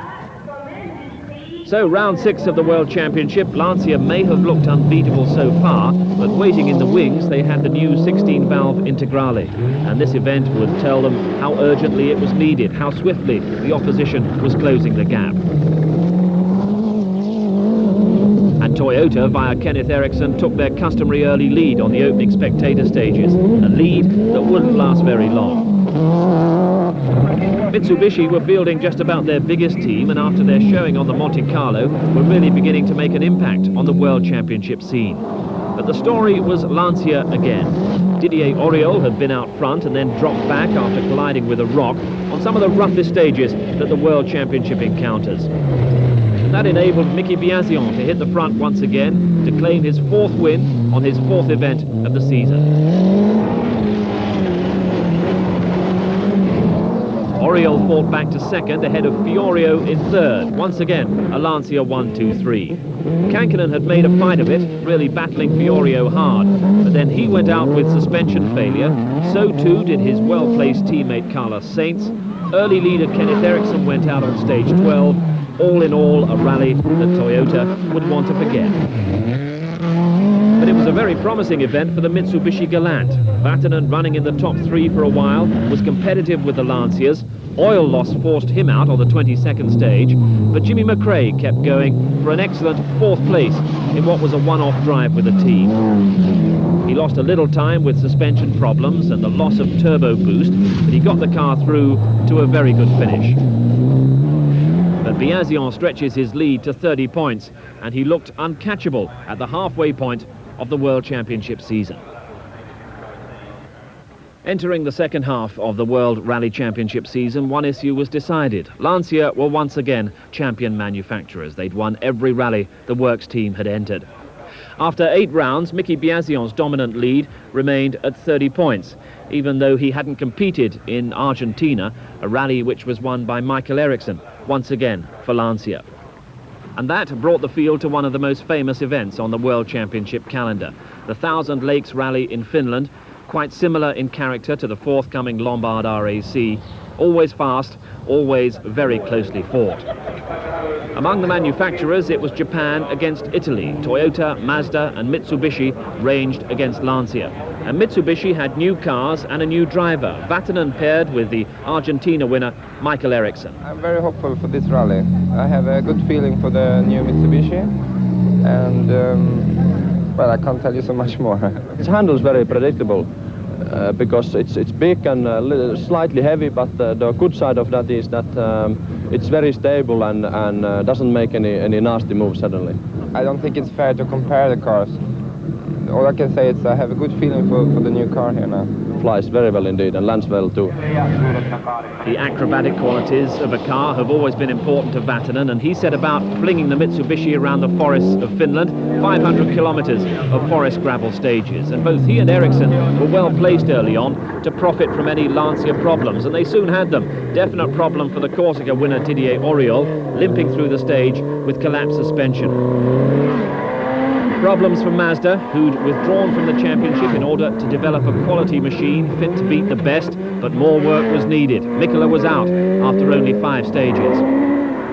So round 6 of the World Championship, Lancia may have looked unbeatable so far, but waiting in the wings they had the new 16-valve Integrale, and this event would tell them how urgently it was needed, how swiftly the opposition was closing the gap. And Toyota, via Kenneth Eriksson, took their customary early lead on the opening spectator stages, a lead that wouldn't last very long. Mitsubishi were fielding just about their biggest team, and after their showing on the Monte Carlo, were really beginning to make an impact on the World Championship scene. But the story was Lancia again. Didier Auriol had been out front and then dropped back after colliding with a rock on some of the roughest stages that the World Championship encounters. And that enabled Mickey Biasion to hit the front once again to claim his 4th win on his 4th event of the season. Auriol fought back to second ahead of Fiorio in third. Once again, a Lancia 1-2-3. Kankkunen had made a fight of it, really battling Fiorio hard, but then he went out with suspension failure. So too did his well-placed teammate Carlos Sainz. Early leader Kenneth Eriksson went out on stage 12. All in all, a rally that Toyota would want to forget. But it was a very promising event for the Mitsubishi Galant. Vatanen, running in the top 3 for a while, was competitive with the Lancias. Oil loss forced him out on the 22nd stage, but Jimmy McRae kept going for an excellent 4th place in what was a one-off drive with the team. He lost a little time with suspension problems and the loss of turbo boost, but he got the car through to a very good finish. But Biasion stretches his lead to 30 points, and he looked uncatchable at the halfway point of the World Championship season. Entering the second half of the World Rally Championship season, one issue was decided. Lancia were once again champion manufacturers. They'd won every rally the Works team had entered. After 8 rounds, Mickey Biasion's dominant lead remained at 30 points, even though he hadn't competed in Argentina, a rally which was won by Michael Eriksson, once again for Lancia. And that brought the field to one of the most famous events on the World Championship calendar, the Thousand Lakes Rally in Finland, quite similar in character to the forthcoming Lombard RAC, always fast, always very closely fought. Among the manufacturers, it was Japan against Italy. Toyota, Mazda and Mitsubishi ranged against Lancia. And Mitsubishi had new cars and a new driver. Vatanen paired with the Argentina winner, Michael Eriksson. I'm very hopeful for this rally. I have a good feeling for the new Mitsubishi, and Well, I can't tell you so much more. Its handle is very predictable because it's big and slightly heavy, but the good side of that is that it's very stable and doesn't make any nasty moves suddenly. I don't think it's fair to compare the cars. All I can say is I have a good feeling for the new car here now. Flies very well indeed and lands well too. The acrobatic qualities of a car have always been important to Vatanen, and he set about flinging the Mitsubishi around the forests of Finland, 500 kilometers of forest gravel stages. And both he and Ericsson were well placed early on to profit from any Lancia problems, and they soon had them. Definite problem for the Corsica winner Didier Auriol, limping through the stage with collapsed suspension. Problems for Mazda, who'd withdrawn from the championship in order to develop a quality machine fit to beat the best, but more work was needed. Mikkola was out after only 5 stages.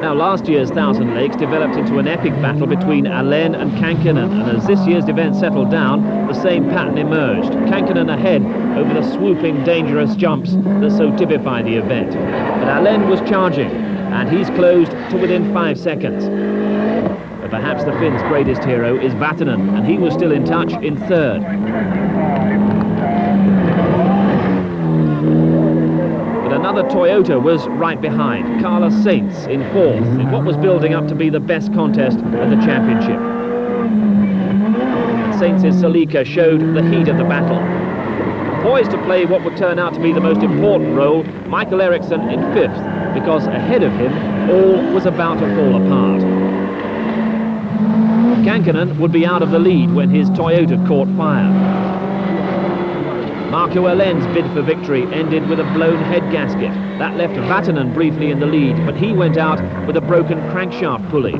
Now, last year's Thousand Lakes developed into an epic battle between Alain and Kankkunen, and as this year's event settled down, the same pattern emerged. Kankkunen ahead over the swooping, dangerous jumps that so typify the event. But Alain was charging, and he's closed to within 5 seconds. But perhaps the Finns' greatest hero is Vatanen, and he was still in touch in 3rd. But another Toyota was right behind, Carlos Sainz in 4th, in what was building up to be the best contest of the championship. Sainz's Celica showed the heat of the battle. Poised to play what would turn out to be the most important role, Michael Ericsson in 5th, because ahead of him, all was about to fall apart. Kankkunen would be out of the lead when his Toyota caught fire. Marco Alain's bid for victory ended with a blown head gasket. That left Vatanen briefly in the lead, but he went out with a broken crankshaft pulley.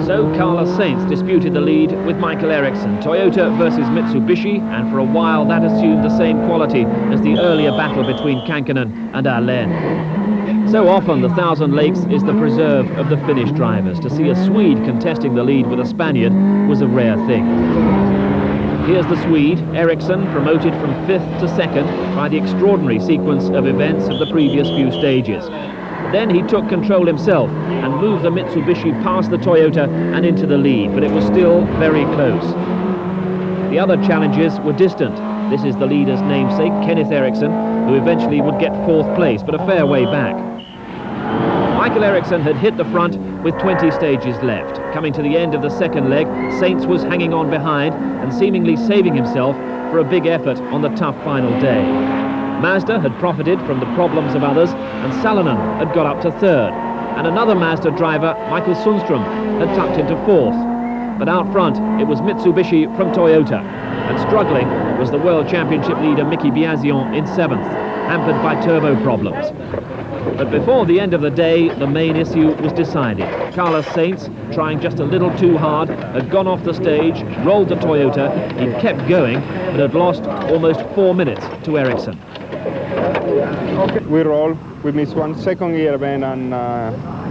So Carlos Sainz disputed the lead with Michael Ericsson. Toyota versus Mitsubishi, and for a while that assumed the same quality as the earlier battle between Kankkunen and Alain. So often the Thousand Lakes is the preserve of the Finnish drivers. To see a Swede contesting the lead with a Spaniard was a rare thing. Here's the Swede, Ericsson, promoted from 5th to 2nd by the extraordinary sequence of events of the previous few stages. Then he took control himself and moved the Mitsubishi past the Toyota and into the lead, but it was still very close. The other challenges were distant. This is the leader's namesake, Kenneth Ericsson, who eventually would get 4th place, but a fair way back. Michael Ericsson had hit the front with 20 stages left. Coming to the end of the 2nd leg, Sainz was hanging on behind and seemingly saving himself for a big effort on the tough final day. Mazda had profited from the problems of others, and Salonen had got up to 3rd. And another Mazda driver, Michael Sundström, had tucked into 4th. But out front, it was Mitsubishi from Toyota. And struggling was the World Championship leader Mickey Biasion in 7th, hampered by turbo problems. But before the end of the day, the main issue was decided. Carlos Sainz, trying just a little too hard, had gone off the stage, rolled the Toyota. He'd kept going, but had lost almost 4 minutes to Ericsson. We roll. We missed 1 second gear event, and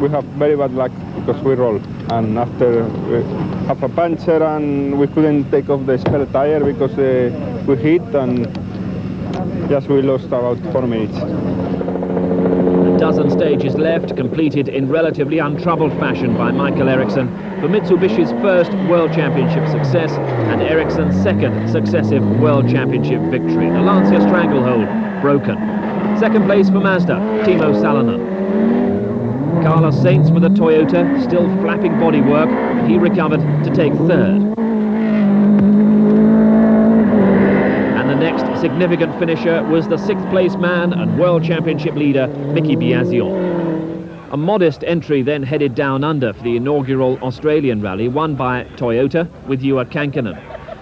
we have very bad luck because we roll. And after we have a puncture, and we couldn't take off the spare tire because we hit, and just we lost about 4 minutes. A dozen stages left, completed in relatively untroubled fashion by Michael Ericsson for Mitsubishi's first World Championship success and Ericsson's 2nd successive World Championship victory. The Lancia stranglehold broken. 2nd place for Mazda, Timo Salonen. Carlos Sainz with a Toyota, still flapping bodywork, but he recovered to take 3rd. And the next significant finisher was the 6th place man and World Championship leader, Mickey Biasion. A modest entry then headed down under for the inaugural Australian rally, won by Toyota with Juha Kankkunen.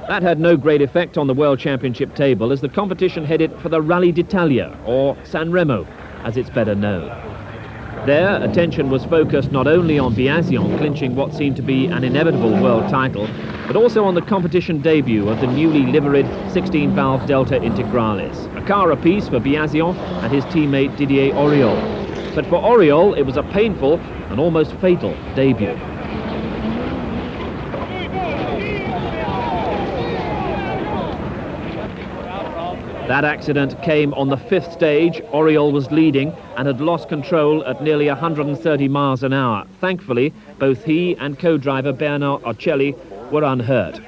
That had no great effect on the World Championship table as the competition headed for the Rally d'Italia, or San Remo, as it's better known. There, attention was focused not only on Biasion clinching what seemed to be an inevitable world title, but also on the competition debut of the newly liveried 16-valve Delta Integralis. A car apiece for Biasion and his teammate Didier Auriol. But for Auriol, it was a painful and almost fatal debut. That accident came on the 5th stage. Auriol was leading and had lost control at nearly 130 miles an hour. Thankfully, both he and co-driver Bernard Ocelli were unhurt.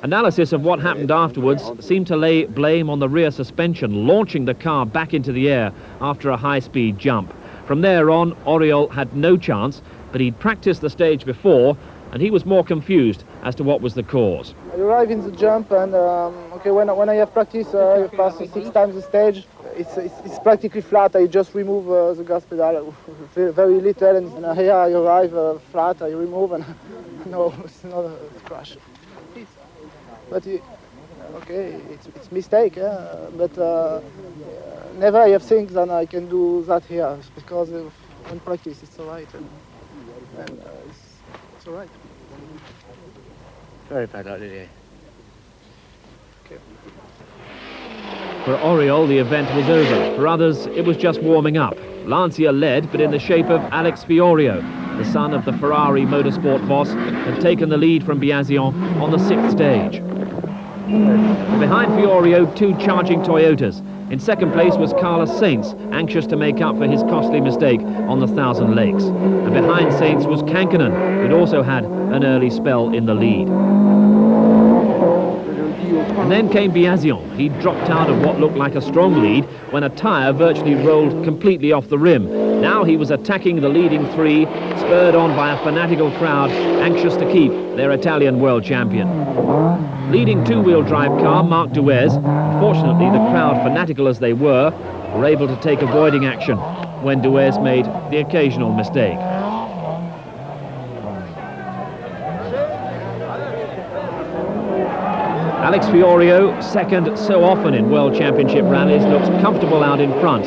Analysis of what happened afterwards seemed to lay blame on the rear suspension, launching the car back into the air after a high-speed jump. From there on, Oriol had no chance, but he'd practiced the stage before, and he was more confused as to what was the cause. I arrive in the jump, and when I have practice, I pass 6 times the stage. It's practically flat. I just remove the gas pedal very little, and here I arrive flat. I remove, and no, it's not a crash. But okay, it's mistake, but never I have things that I can do that here, because in practice it's all right, and it's all right. Very bad luck today. Okay. For Oriol, the event was over. For others, it was just warming up. Lancia led, but in the shape of Alex Fiorio, the son of the Ferrari motorsport boss, had taken the lead from Biasion on the 6th stage. Behind Fiorio, 2 charging Toyotas. In second place was Carlos Sainz, anxious to make up for his costly mistake on the Thousand Lakes. And behind Sainz was Kankkunen, who'd also had an early spell in the lead. And then came Biasion. He dropped out of what looked like a strong lead when a tyre virtually rolled completely off the rim. Now he was attacking the leading 3, spurred on by a fanatical crowd, anxious to keep their Italian world champion. Leading 2-wheel drive car, Marc Duez. Unfortunately, the crowd, fanatical as they were able to take avoiding action when Duez made the occasional mistake. Alex Fiorio, second so often in World Championship rallies, looks comfortable out in front.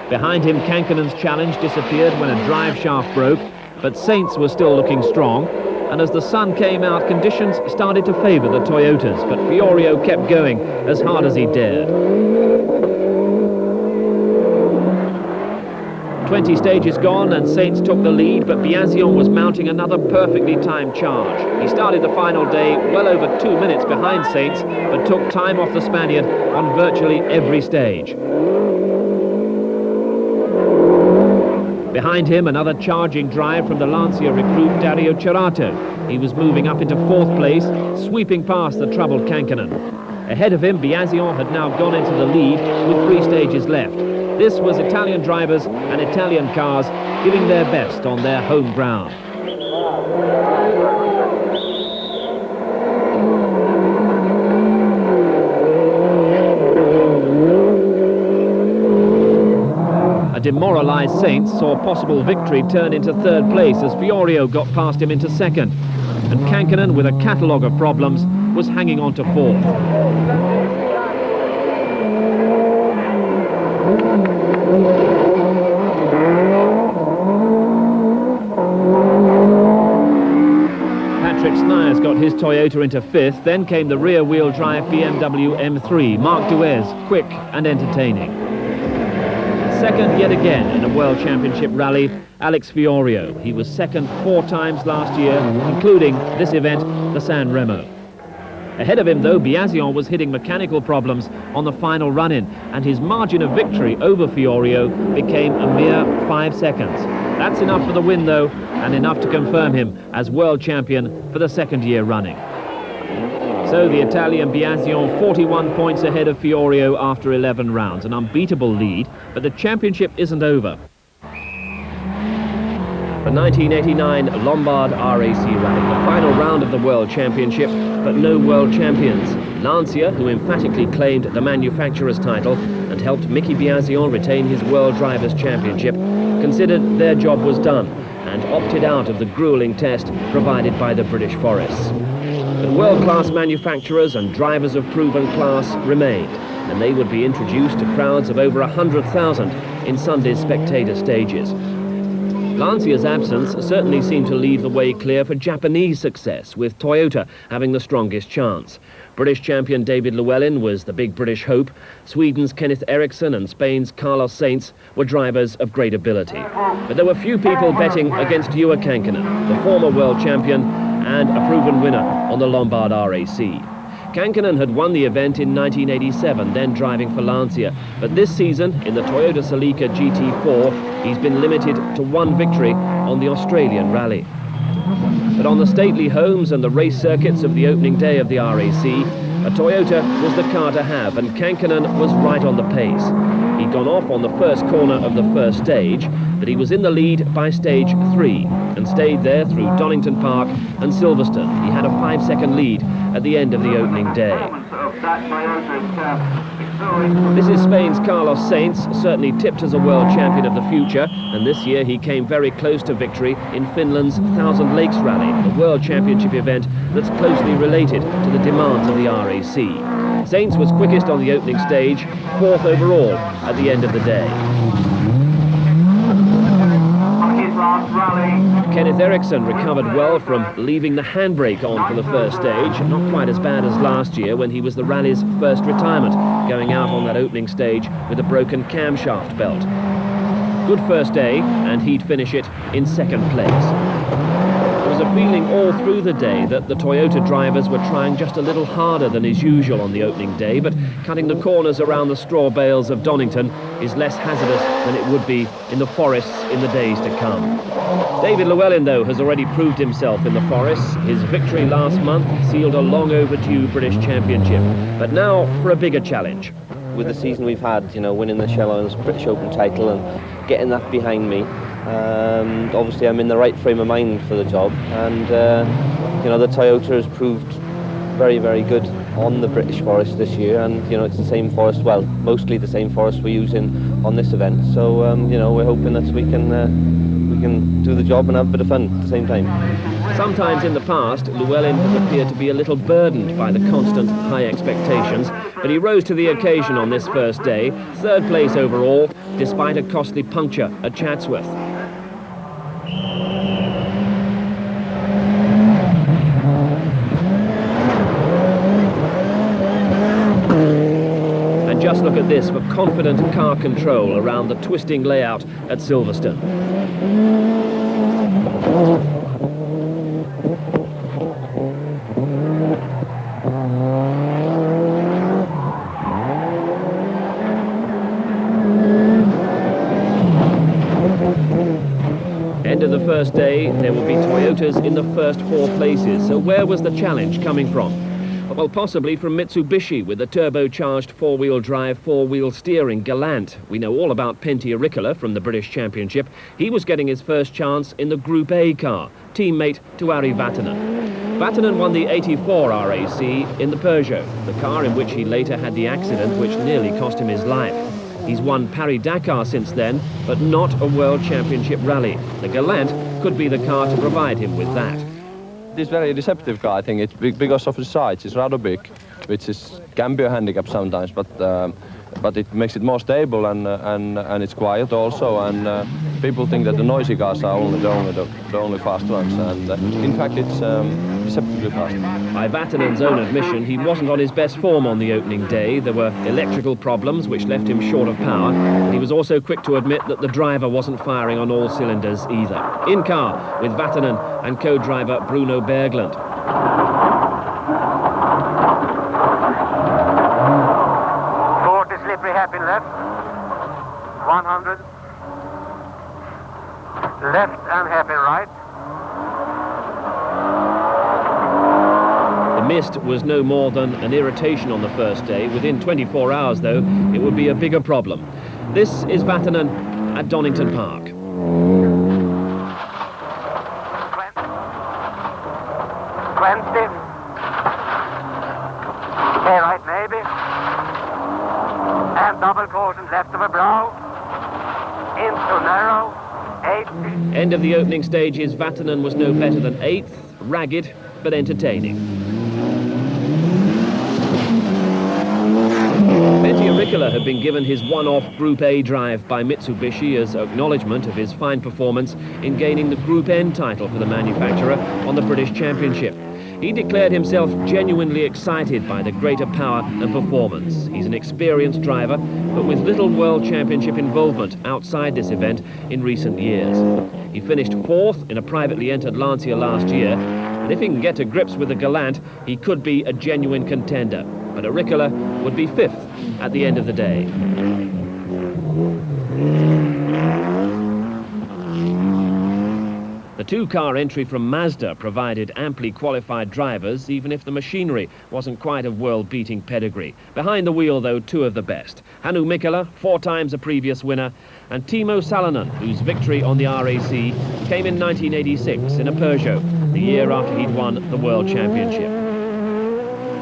Behind him, Kankkunen's challenge disappeared when a drive shaft broke, but Sainz was still looking strong. And as the sun came out, conditions started to favour the Toyotas, but Fiorio kept going as hard as he dared. 20 stages gone and Sainz took the lead, but Biasion was mounting another perfectly timed charge. He started the final day well over 2 minutes behind Sainz, but took time off the Spaniard on virtually every stage. Behind him, another charging drive from the Lancia recruit Dario Cerato. He was moving up into 4th place, sweeping past the troubled Kankkunen. Ahead of him, Biasion had now gone into the lead with 3 stages left. This was Italian drivers and Italian cars giving their best on their home ground. A demoralised Sainz saw possible victory turn into 3rd place as Fiorio got past him into 2nd. And Kankkunen, with a catalogue of problems, was hanging on to 4th. Patrick Snyers got his Toyota into 5th, then came the rear-wheel drive BMW M3, Marc Duez, quick and entertaining. Second yet again in a World Championship rally, Alex Fiorio. He was second 4 times last year, including this event, the San Remo. Ahead of him, though, Biasion was hitting mechanical problems on the final run-in, and his margin of victory over Fiorio became a mere 5 seconds. That's enough for the win, though, and enough to confirm him as world champion for the 2nd year running. So the Italian Biasion 41 points ahead of Fiorio after 11 rounds, an unbeatable lead, but the championship isn't over. The 1989 Lombard RAC Rally, the final round of the World Championship, but no world champions. Lancia, who emphatically claimed the manufacturer's title and helped Mickey Biasion retain his World Drivers' Championship, considered their job was done and opted out of the grueling test provided by the British forests. But world-class manufacturers and drivers of proven class remained, and they would be introduced to crowds of over 100,000 in Sunday's spectator stages. Lancia's absence certainly seemed to leave the way clear for Japanese success, with Toyota having the strongest chance. British champion David Llewellyn was the big British hope. Sweden's Kenneth Eriksson and Spain's Carlos Sainz were drivers of great ability. But there were few people betting against Ewa Kankkunen, the former world champion and a proven winner on the Lombard RAC. Kankkunen had won the event in 1987, then driving for Lancia. But this season, in the Toyota Celica GT4, he's been limited to 1 victory on the Australian Rally. But on the stately homes and the race circuits of the opening day of the RAC, a Toyota was the car to have, and Kankkunen was right on the pace. He'd gone off on the first corner of the first stage, but he was in the lead by stage 3 and stayed there through Donington Park and Silverstone. He had a 5-second lead at the end of the opening day. This is Spain's Carlos Sainz, certainly tipped as a world champion of the future, and this year he came very close to victory in Finland's Thousand Lakes Rally, the World Championship event that's closely related to the demands of the RAC. Sainz was quickest on the opening stage, 4th overall at the end of the day. Kenneth Eriksson recovered well from leaving the handbrake on for the first stage, not quite as bad as last year when he was the rally's first retirement, going out on that opening stage with a broken camshaft belt. Good first day, and he'd finish it in 2nd place. There was a feeling all through the day that the Toyota drivers were trying just a little harder than is usual on the opening day, but cutting the corners around the straw bales of Donington is less hazardous than it would be in the forests in the days to come. David Llewellyn, though, has already proved himself in the forests. His victory last month sealed a long overdue British Championship, but now for a bigger challenge. With the season we've had, you know, winning the Shell Owners British Open title and getting that behind me, obviously I'm in the right frame of mind for the job, and you know, the Toyota has proved very, very good on the British forest this year, and you know, it's the same forest, well, mostly the same forest we're using on this event, so you know, we're hoping that we can do the job and have a bit of fun at the same time. Sometimes in the past, Llewellyn has appeared to be a little burdened by the constant high expectations, but he rose to the occasion on this first day, 3rd place overall, despite a costly puncture at Chatsworth. And just look at this for confident car control around the twisting layout at Silverstone. End of the first day, there will be Toyotas in the first 4 places. So where was the challenge coming from? Well, possibly from Mitsubishi with the turbocharged 4-wheel drive, 4-wheel steering Galant. We know all about Pentti Aurikkala from the British Championship. He was getting his first chance in the Group A car, teammate to Ari Vatanen. Vatanen won the 84 RAC in the Peugeot, the car in which he later had the accident which nearly cost him his life. He's won Paris-Dakar since then, but not a World Championship rally. The Galant could be the car to provide him with that. This very deceptive car, I think it's big because of the size. It's rather big, which can be a handicap sometimes, but it makes it more stable and it's quiet also. And people think that the noisy cars are the only fast ones, and in fact it's deceptively fast. By Vatanen's own admission, he wasn't on his best form on the opening day. There were electrical problems which left him short of power. But he was also quick to admit that the driver wasn't firing on all cylinders either. In car with Vatanen and co-driver Bruno Berglund. Slippery hairpin left, 100, left and hairpin right. The mist was no more than an irritation on the first day. Within 24 hours, though, it would be a bigger problem. This is Vatanen at Donington Park. 20. Okay, right, maybe. And double caution left of a brow, into narrow, 8. End of the opening stages, Vatanen was no better than 8th, ragged but entertaining. Pentti Aurikkala had been given his one-off Group A drive by Mitsubishi as acknowledgement of his fine performance in gaining the Group N title for the manufacturer on the British Championship. He declared himself genuinely excited by the greater power and performance. He's an experienced driver, but with little World Championship involvement outside this event in recent years. He finished 4th in a privately entered Lancia last year, and if he can get to grips with the Galant, he could be a genuine contender. But Aurikkala would be 5th at the end of the day. The two-car entry from Mazda provided amply qualified drivers, even if the machinery wasn't quite of world-beating pedigree. Behind the wheel, though, two of the best. Hannu Mikkola, 4 times a previous winner, and Timo Salonen, whose victory on the RAC came in 1986 in a Peugeot, the year after he'd won the World Championship.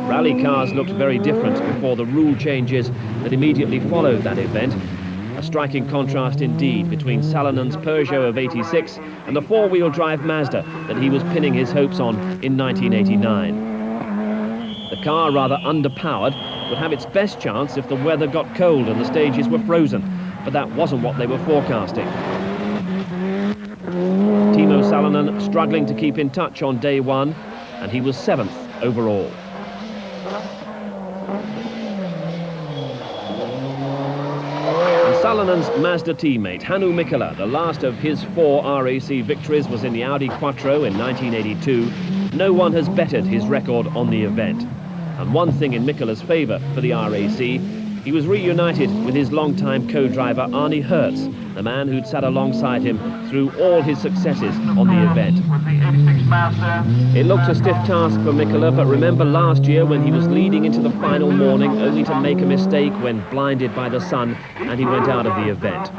Rally cars looked very different before the rule changes that immediately followed that event. A striking contrast indeed between Salonen's Peugeot of '86 and the four-wheel drive Mazda that he was pinning his hopes on in 1989. The car, rather underpowered, would have its best chance if the weather got cold and the stages were frozen, but that wasn't what they were forecasting. Timo Salonen struggling to keep in touch on day one, and he was 7th overall. Salonen's Mazda teammate, Hannu Mikkola, the last of his 4 RAC victories was in the Audi Quattro in 1982. No one has bettered his record on the event. And one thing in Mikkola's favour for the RAC, he was reunited with his longtime co-driver Arne Hertz, the man who'd sat alongside him through all his successes on the event. It looked a stiff task for Mikkola, but remember last year when he was leading into the final morning only to make a mistake when blinded by the sun and he went out of the event.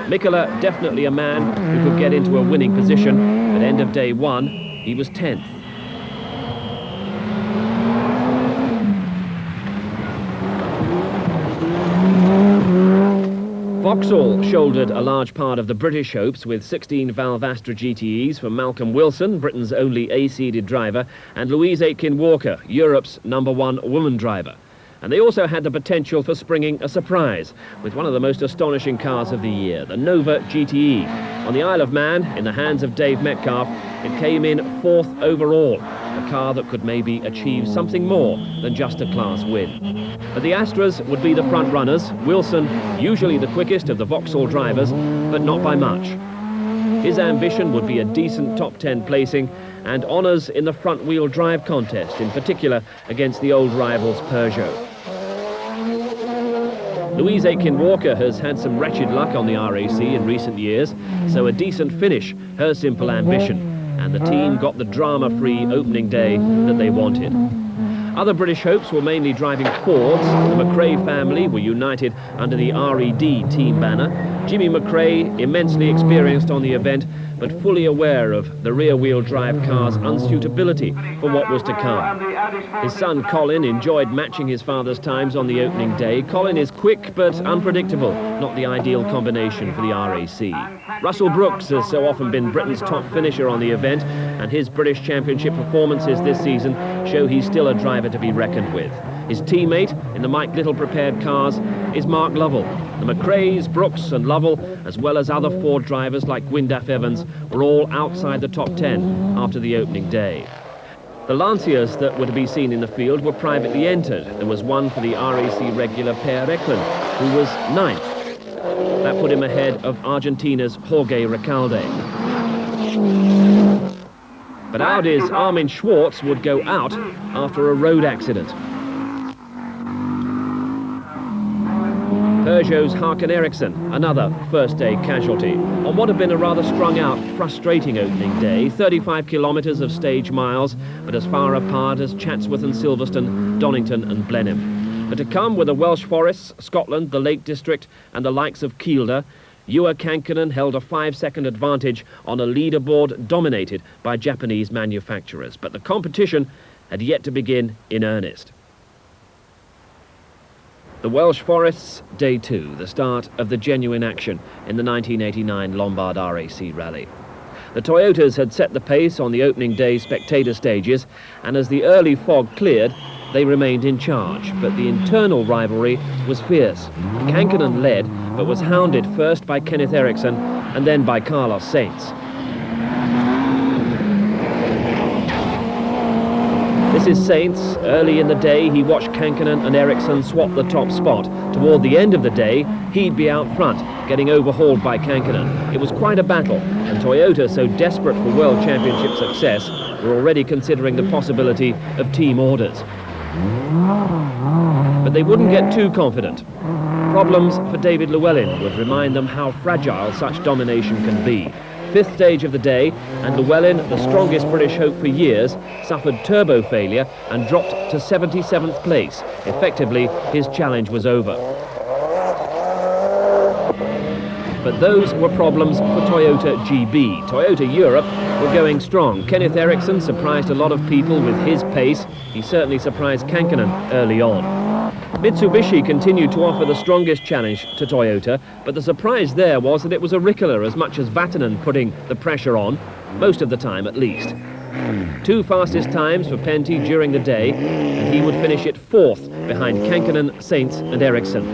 Mikkola, definitely a man who could get into a winning position. At end of day one, he was 10th. Vauxhall shouldered a large part of the British hopes with 16-valve Astra GTEs from Malcolm Wilson, Britain's only A-seeded driver, and Louise Aitken-Walker, Europe's #1 woman driver. And they also had the potential for springing a surprise with one of the most astonishing cars of the year, the Nova GTE. On the Isle of Man, in the hands of Dave Metcalfe, it came in 4th overall, a car that could maybe achieve something more than just a class win. But the Astras would be the front runners, Wilson usually the quickest of the Vauxhall drivers, but not by much. His ambition would be a decent top 10 placing and honours in the front-wheel drive contest, in particular against the old rivals Peugeot. Louise Aitken-Walker has had some wretched luck on the RAC in recent years, so a decent finish, her simple ambition, and the team got the drama-free opening day that they wanted. Other British hopes were mainly driving Fords. The McRae family were united under the RED team banner. Jimmy McRae, immensely experienced on the event, but fully aware of the rear-wheel drive car's unsuitability for what was to come. His son Colin enjoyed matching his father's times on the opening day. Colin is quick but unpredictable, not the ideal combination for the RAC. Russell Brooks has so often been Britain's top finisher on the event, and his British Championship performances this season show he's still a driver to be reckoned with. His teammate in the Mike Little prepared cars is Mark Lovell. The McRaes, Brooks and Lovell, as well as other Ford drivers like Gwyndaf Evans, were all outside the top 10 after the opening day. The Lanciers that were to be seen in the field were privately entered. There was one for the RAC regular Per Eklund, who was 9th. That put him ahead of Argentina's Jorge Recalde. But Audi's Armin Schwartz would go out after a road accident. Peugeot's Hakan Eriksson, another first-day casualty, on what had been a rather strung-out, frustrating opening day. 35 kilometres of stage miles, but as far apart as Chatsworth and Silverstone, Donington and Blenheim. But to come were the Welsh Forests, Scotland, the Lake District and the likes of Kielder. Juha Kankkunen held a 5-second advantage on a leaderboard dominated by Japanese manufacturers. But the competition had yet to begin in earnest. The Welsh Forests, Day 2, the start of the genuine action in the 1989 Lombard RAC Rally. The Toyotas had set the pace on the opening day spectator stages, and as the early fog cleared, they remained in charge, but the internal rivalry was fierce. Kankkunen led, but was hounded first by Kenneth Eriksson and then by Carlos Sainz. This is Sainz. Early in the day, he watched Kankkunen and Eriksson swap the top spot. Toward the end of the day, he'd be out front, getting overhauled by Kankkunen. It was quite a battle, and Toyota, so desperate for World Championship success, were already considering the possibility of team orders. But they wouldn't get too confident. Problems for David Llewellyn would remind them how fragile such domination can be. fifth stage of the day, and Llewellyn, the strongest British hope for years, suffered turbo failure and dropped to 77th place. Effectively, his challenge was over. But those were problems for Toyota GB. Toyota Europe were going strong. Kenneth Eriksson surprised a lot of people with his pace. He certainly surprised Kankkunen early on. Mitsubishi continued to offer the strongest challenge to Toyota, but the surprise there was that it was Auricola as much as Vatanen putting the pressure on, most of the time at least. Two fastest times for Penty during the day, and he would finish it fourth behind Kankkunen, Sainz and Eriksson.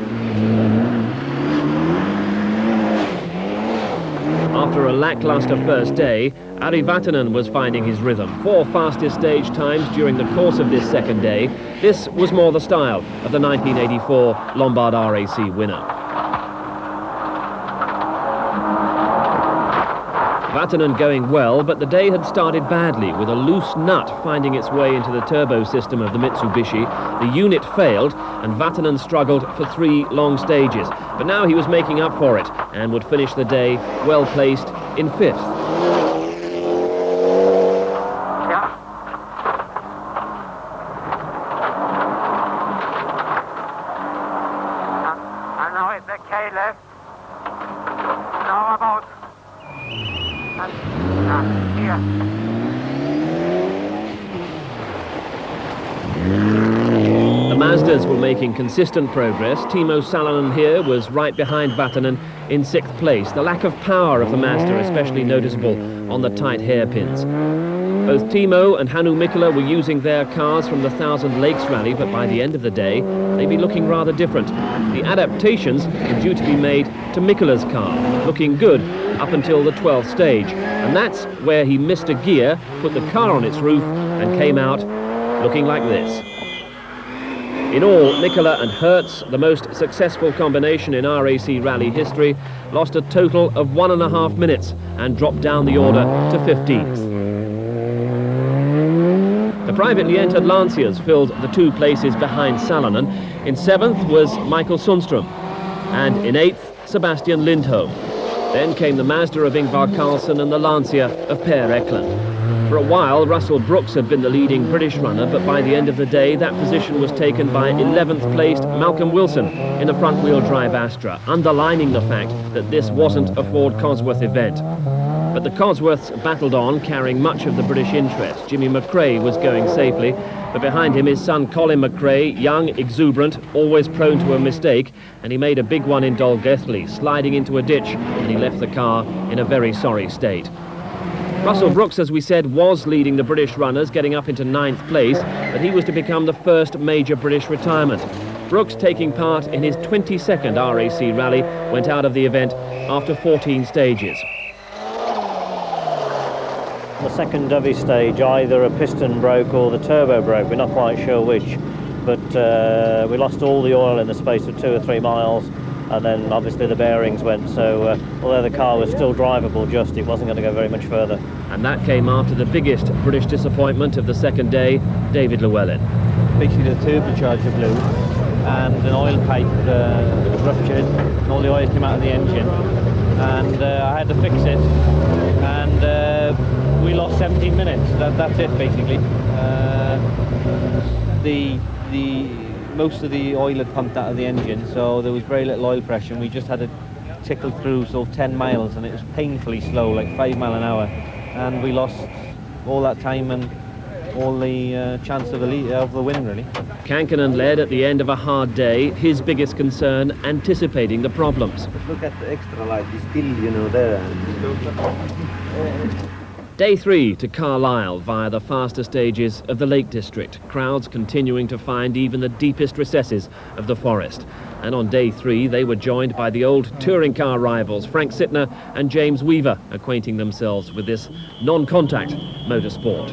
After a lackluster first day, Ari Vatanen was finding his rhythm. 4 fastest stage times during the course of this second day. This was more the style of the 1984 Lombard RAC winner. Vatanen going well, but the day had started badly, with a loose nut finding its way into the turbo system of the Mitsubishi. The unit failed, and Vatanen struggled for 3 long stages. But now he was making up for it, and would finish the day well placed in 5th. And now it's the K left. Now about here. The Mazdas were making consistent progress. Timo Salonen here was right behind Vatanen in 6th place. The lack of power of the Mazda especially noticeable on the tight hairpins. Both Timo and Hannu Mikkola were using their cars from the Thousand Lakes Rally, but by the end of the day, they'd be looking rather different. The adaptations were due to be made to Mikkola's car, looking good up until the 12th stage. And that's where he missed a gear, put the car on its roof, and came out looking like this. In all, Mikkola and Hertz, the most successful combination in RAC rally history, lost a total of 1.5 minutes and dropped down the order to 15th. The privately entered Lancias filled the 2 places behind Salonen. In 7th was Michael Sundström, and in 8th, Sebastian Lindholm. Then came the Mazda of Ingvar Carlsson and the Lancia of Per Eklund. For a while, Russell Brooks had been the leading British runner, but by the end of the day, that position was taken by 11th placed Malcolm Wilson in the front-wheel drive Astra, underlining the fact that this wasn't a Ford Cosworth event. But the Cosworths battled on, carrying much of the British interest. Jimmy McRae was going safely, but behind him his son Colin McRae, young, exuberant, always prone to a mistake, and he made a big one in Dolgethley, sliding into a ditch, and he left the car in a very sorry state. Russell Brooks, as we said, was leading the British runners, getting up into 9th place, but he was to become the first major British retirement. Brooks, taking part in his 22nd RAC rally, went out of the event after 14 stages. The second Dovey stage, either a piston broke or the turbo broke, we're not quite sure which, but we lost all the oil in the space of 2 or 3 miles, and then obviously the bearings went, so although the car was still drivable, just it wasn't going to go very much further. And that came after the biggest British disappointment of the second day, David Llewellyn. Basically the turbocharger blew and an oil pipe ruptured and all the oil came out of the engine, and I had to fix it, and we lost 17 minutes. That's it basically. Most of the oil had pumped out of the engine, so there was very little oil pressure, and we just had to tickle through sort of 10 miles, and it was painfully slow, like 5 miles an hour, and we lost all that time and all the chance of the win, really. Kankkunen led at the end of a hard day, his biggest concern anticipating the problems. But look at the extra light, it's still, you know, there. Day 3 to Carlisle via the faster stages of the Lake District. Crowds continuing to find even the deepest recesses of the forest. And on day 3 they were joined by the old touring car rivals Frank Sittner and James Weaver, acquainting themselves with this non-contact motorsport.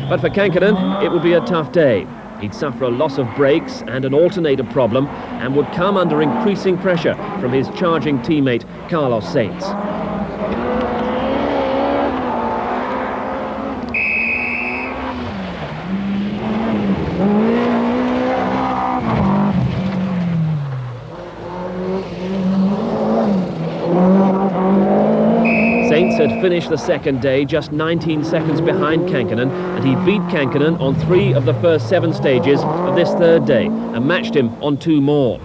But for Kankkunen it would be a tough day. He'd suffer a loss of brakes and an alternator problem, and would come under increasing pressure from his charging teammate Carlos Sainz. Sainz had finished the second day just 19 seconds behind Kankkunen, and he beat Kankkunen on 3 of the first 7 stages of this third day and matched him on 2 more.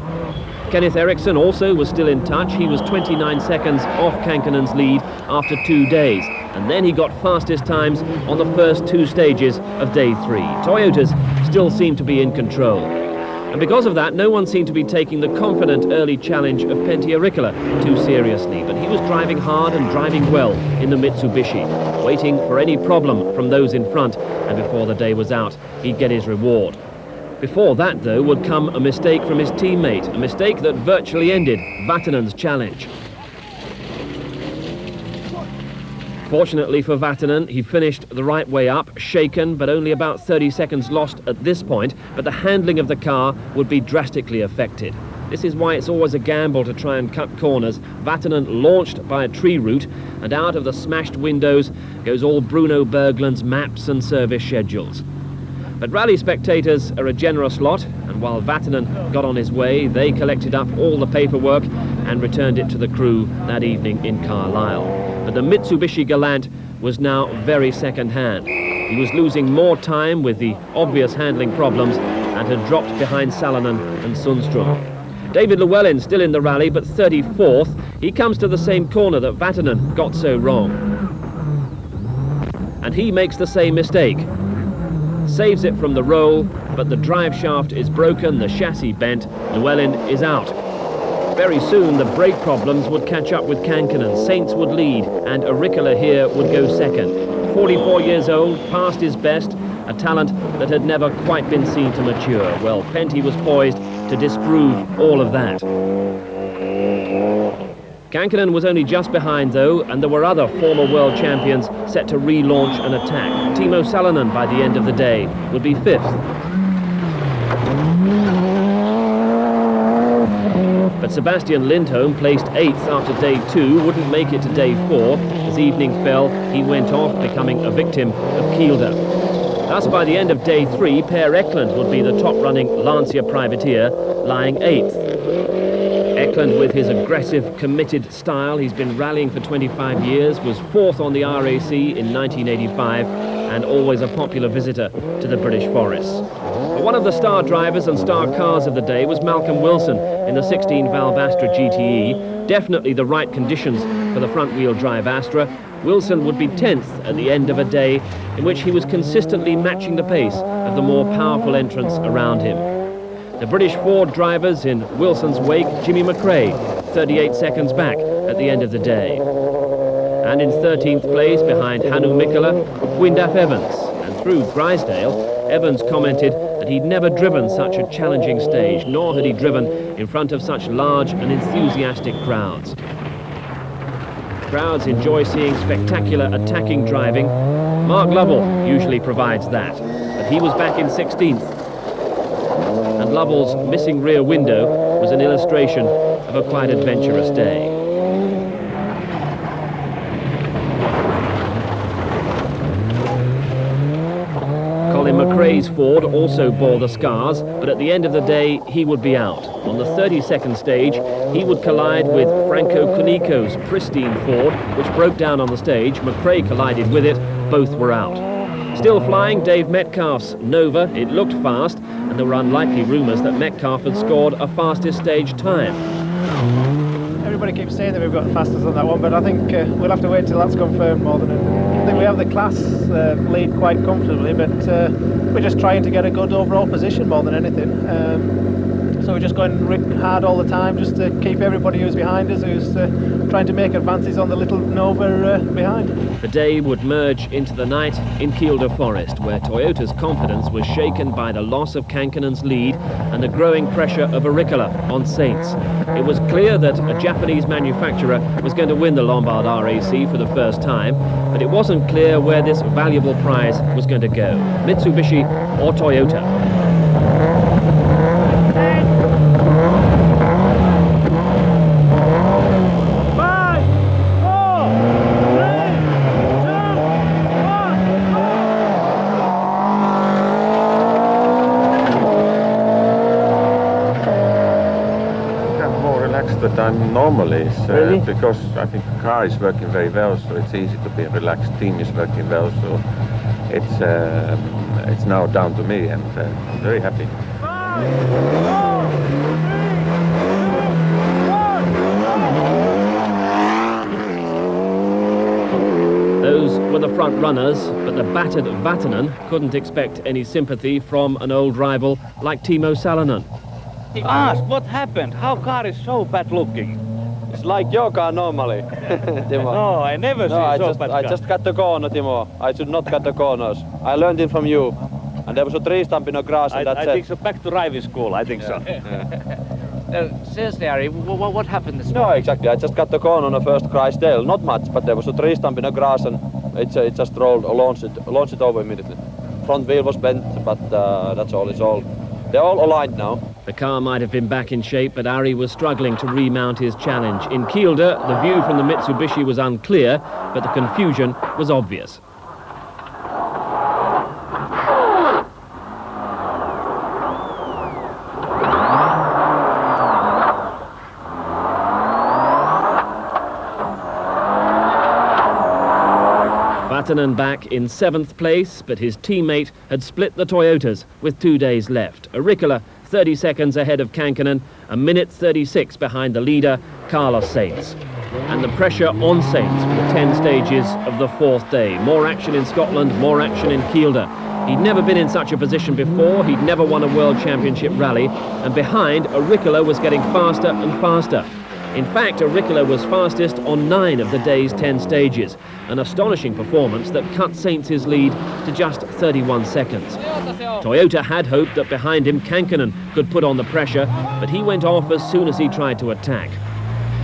Kenneth Eriksson also was still in touch. He was 29 seconds off Kankkunen's lead after 2 days, and then he got fastest times on the first 2 stages of day 3. Toyotas still seemed to be in control. And because of that, no one seemed to be taking the confident early challenge of Pentti Riikola too seriously, but he was driving hard and driving well in the Mitsubishi, waiting for any problem from those in front, and before the day was out, he'd get his reward. Before that, though, would come a mistake from his teammate, a mistake that virtually ended Vatanen's challenge. Fortunately for Vatanen, he finished the right way up, shaken, but only about 30 seconds lost at this point, but the handling of the car would be drastically affected. This is why it's always a gamble to try and cut corners. Vatanen launched by a tree root, and out of the smashed windows goes all Bruno Berglund's maps and service schedules. But rally spectators are a generous lot, and while Vatanen got on his way, they collected up all the paperwork and returned it to the crew that evening in Carlisle. But the Mitsubishi Galant was now very second-hand. He was losing more time with the obvious handling problems and had dropped behind Salonen and Sundström. David Llewellyn still in the rally, but 34th. He comes to the same corner that Vatanen got so wrong. And he makes the same mistake. Saves it from the roll, but the drive shaft is broken, the chassis bent, Llewellyn is out. Very soon the brake problems would catch up with Kankkunen, Saints would lead, and Riikola here would go second. 44 years old, past his best, a talent that had never quite been seen to mature. Well, Pentti was poised to disprove all of that. Kankkunen was only just behind, though, and there were other former world champions set to relaunch an attack. Timo Salonen, by the end of the day, would be 5th. But Sebastian Lindholm, placed 8th after day 2, wouldn't make it to day 4. As evening fell, he went off, becoming a victim of Kielder. Thus, by the end of day 3, Per Eklund would be the top-running Lancia privateer, lying 8th. Eklund, with his aggressive, committed style, he's been rallying for 25 years, was 4th on the RAC in 1985, and always a popular visitor to the British forests. But one of the star drivers and star cars of the day was Malcolm Wilson in the 16-valve Astra GTE. Definitely the right conditions for the front-wheel drive Astra. Wilson would be 10th at the end of a day in which he was consistently matching the pace of the more powerful entrants around him. The British Ford drivers in Wilson's wake, Jimmy McRae, 38 seconds back at the end of the day. And in 13th place, behind Hannu Mikkola, Gwyndaf Evans. And through Drysdale, Evans commented that he'd never driven such a challenging stage, nor had he driven in front of such large and enthusiastic crowds. Crowds enjoy seeing spectacular attacking driving. Mark Lovell usually provides that, but he was back in 16th. And Lovell's missing rear window was an illustration of a quite adventurous day. Colin McRae's Ford also bore the scars, but at the end of the day, he would be out. On the 32nd stage, he would collide with Franco Cunico's pristine Ford, which broke down on the stage. McRae collided with it, both were out. Still flying, Dave Metcalf's Nova. It looked fast, and there were unlikely rumours that Metcalf had scored a fastest stage time. Everybody keeps saying that we've got the fastest on that one, but I think we'll have to wait till that's confirmed more than anything. I think we have the class lead quite comfortably, but we're just trying to get a good overall position more than anything. So we're just going hard all the time, just to keep everybody who's behind us, who's trying to make advances on the little Nova behind. The day would merge into the night in Kielder Forest, where Toyota's confidence was shaken by the loss of Kankkunen's lead and the growing pressure of Riikola on Saints. It was clear that a Japanese manufacturer was going to win the Lombard RAC for the first time, but it wasn't clear where this valuable prize was going to go, Mitsubishi or Toyota. time normally, Really? because I think the car is working very well, so it's easy to be relaxed. Team is working well, so it's now down to me, and I'm very happy. Those were the front runners, but the battered Vatanen couldn't expect any sympathy from an old rival like Timo Salonen. Ask what happened, how car is so bad looking? It's like your car normally, Timo. No, I never see so bad car. I just cut the corner, Timo. I should not cut the corners. I learned it from you. And there was a tree stump in the grass, and that's it. I think so. Back to driving school, I think so. Seriously, Harry, what happened this No, morning? exactly. I just cut the corner on the first Chrysdale. Not much, but there was a tree stump in the grass, and it just launched it over immediately. Front wheel was bent, but that's all. They're all aligned now. The car might have been back in shape, but Ari was struggling to remount his challenge. In Kielder, the view from the Mitsubishi was unclear, but the confusion was obvious. Vatanen back in 7th place, but his teammate had split the Toyotas with 2 days left. Ricola 30 seconds ahead of Kankkunen, a minute 36 behind the leader, Carlos Sainz. And the pressure on Sainz for the 10 stages of the 4th day. More action in Scotland, more action in Kielder. He'd never been in such a position before, he'd never won a World Championship rally, and behind, Ricola was getting faster and faster. In fact, Ricola was fastest on 9 of the day's 10 stages, an astonishing performance that cut Sainz's lead to just 31 seconds. Toyota had hoped that behind him Kankkunen could put on the pressure, but he went off as soon as he tried to attack.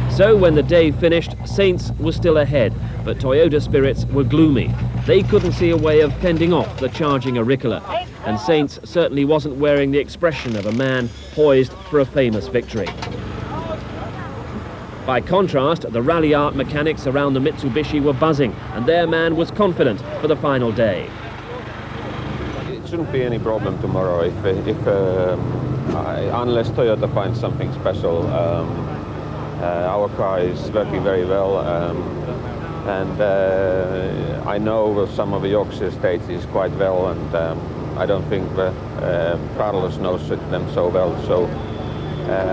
So when the day finished, Sainz was still ahead, but Toyota spirits were gloomy. They couldn't see a way of fending off the charging Ricola, and Sainz certainly wasn't wearing the expression of a man poised for a famous victory. By contrast, the rally art mechanics around the Mitsubishi were buzzing, and their man was confident for the final day. It shouldn't be any problem tomorrow unless Toyota finds something special. Our car is working very well, and I know some of the Yorkshire stages quite well, and I don't think Carlos knows them so well, so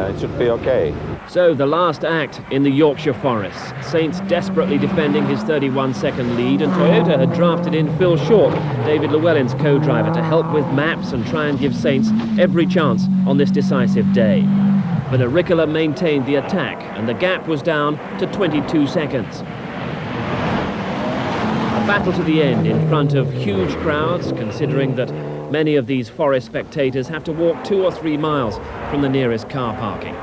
it should be okay. So the last act in the Yorkshire forests. Sainz desperately defending his 31-second lead, and Toyota had drafted in Phil Short, David Llewellyn's co-driver, to help with maps and try and give Sainz every chance on this decisive day. But Ricola maintained the attack, and the gap was down to 22 seconds. A battle to the end in front of huge crowds, considering that many of these forest spectators have to walk 2 or 3 miles from the nearest car parking.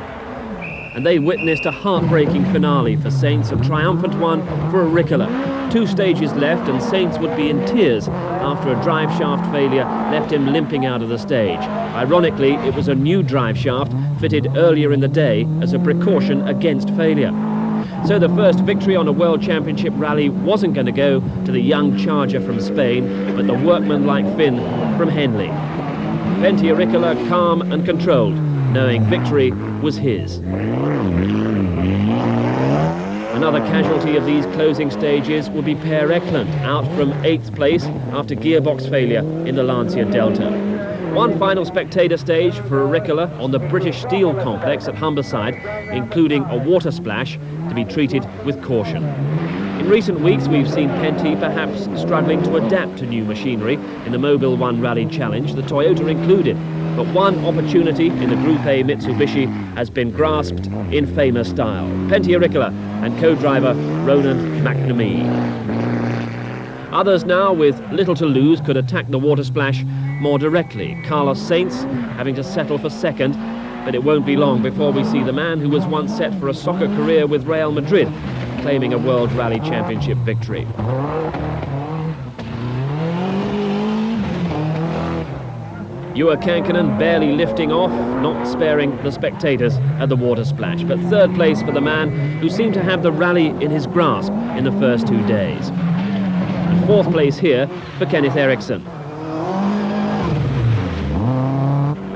And they witnessed a heartbreaking finale for Sainz, a triumphant one for Ricola. 2 stages left, and Sainz would be in tears after a drive shaft failure left him limping out of the stage. Ironically, it was a new drive shaft fitted earlier in the day as a precaution against failure. So the first victory on a World Championship rally wasn't going to go to the young charger from Spain, but the workman-like Finn from Henley. Pentti Ricola calm and controlled, knowing victory was his. Another casualty of these closing stages would be Per Eklund, out from 8th place after gearbox failure in the Lancia Delta. One final spectator stage for Ricola on the British Steel complex at Humberside, including a water splash to be treated with caution. In recent weeks, we've seen Pentti perhaps struggling to adapt to new machinery in the Mobile One Rally Challenge, the Toyota included. But one opportunity in the Group A Mitsubishi has been grasped in famous style. Pentti Ricola and co-driver Ronan McNamee. Others now, with little to lose, could attack the water splash more directly. Carlos Sainz having to settle for 2nd, but it won't be long before we see the man who was once set for a soccer career with Real Madrid claiming a World Rally Championship victory. Ewa Kankkunen barely lifting off, not sparing the spectators at the water splash. But 3rd place for the man who seemed to have the rally in his grasp in the first 2 days. And 4th place here for Kenneth Eriksson.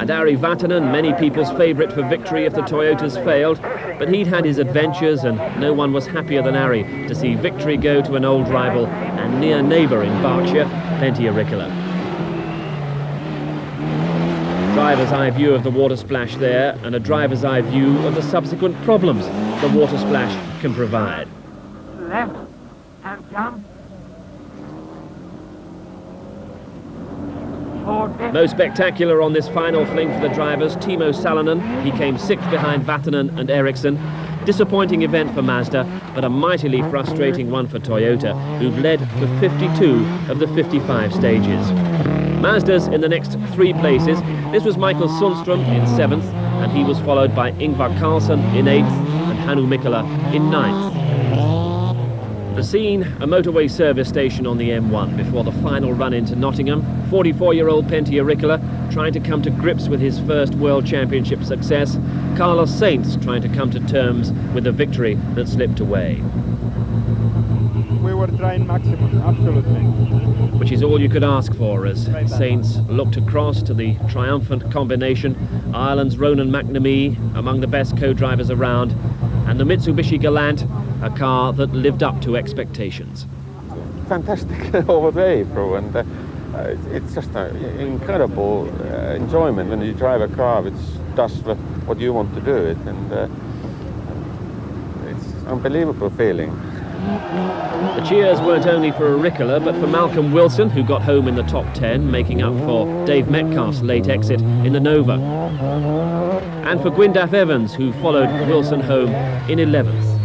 And Ari Vatanen, many people's favourite for victory if the Toyotas failed, but he'd had his adventures and no one was happier than Ari to see victory go to an old rival and near neighbour in Berkshire, Pentti Ricola. Driver's eye view of the water splash there, and a driver's eye view of the subsequent problems the water splash can provide. Left and jump. Most spectacular on this final fling for the drivers, Timo Salonen. He came sixth behind Vatanen and Eriksson. Disappointing event for Mazda, but a mightily frustrating one for Toyota, who've led for 52 of the 55 stages. Mazda's in the next 3 places. This was Michael Sundström in 7th, and he was followed by Ingvar Carlsson in 8th and Hannu Mikkola in 9th. The scene, a motorway service station on the M1 before the final run into Nottingham. 44-year-old Pentti Ricola trying to come to grips with his first World Championship success. Carlos Sainz trying to come to terms with the victory that slipped away. We were trying maximum, absolutely. Which is all you could ask for as Sainz looked across to the triumphant combination. Ireland's Ronan McNamee among the best co-drivers around, and the Mitsubishi Galant, a car that lived up to expectations. Fantastic all the way through, and it's just an incredible enjoyment when you drive a car which does what you want to do it, and it's an unbelievable feeling. The cheers weren't only for Ricola, but for Malcolm Wilson, who got home in the top 10, making up for Dave Metcalf's late exit in the Nova. And for Gwyndaf Evans, who followed Wilson home in 11th.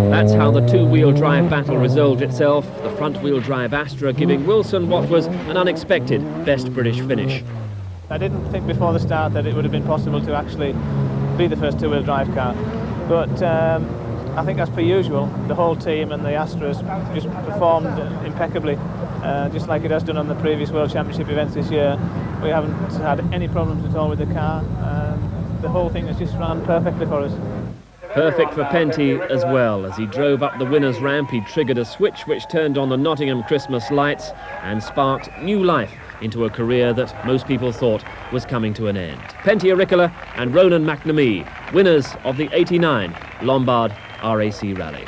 That's how the two-wheel drive battle resolved itself, the front-wheel drive Astra giving Wilson what was an unexpected best British finish. I didn't think before the start that it would have been possible to actually be the first two-wheel drive car, but I think as per usual, the whole team and the Astras just performed impeccably, just like it has done on the previous World Championship events this year. We haven't had any problems at all with the car, and the whole thing has just run perfectly for us. Perfect for Pentti as well. As he drove up the winner's ramp, he triggered a switch which turned on the Nottingham Christmas lights and sparked new life into a career that most people thought was coming to an end. Pentti Ricola and Ronan McNamee, winners of the '89 Lombard RAC Rally.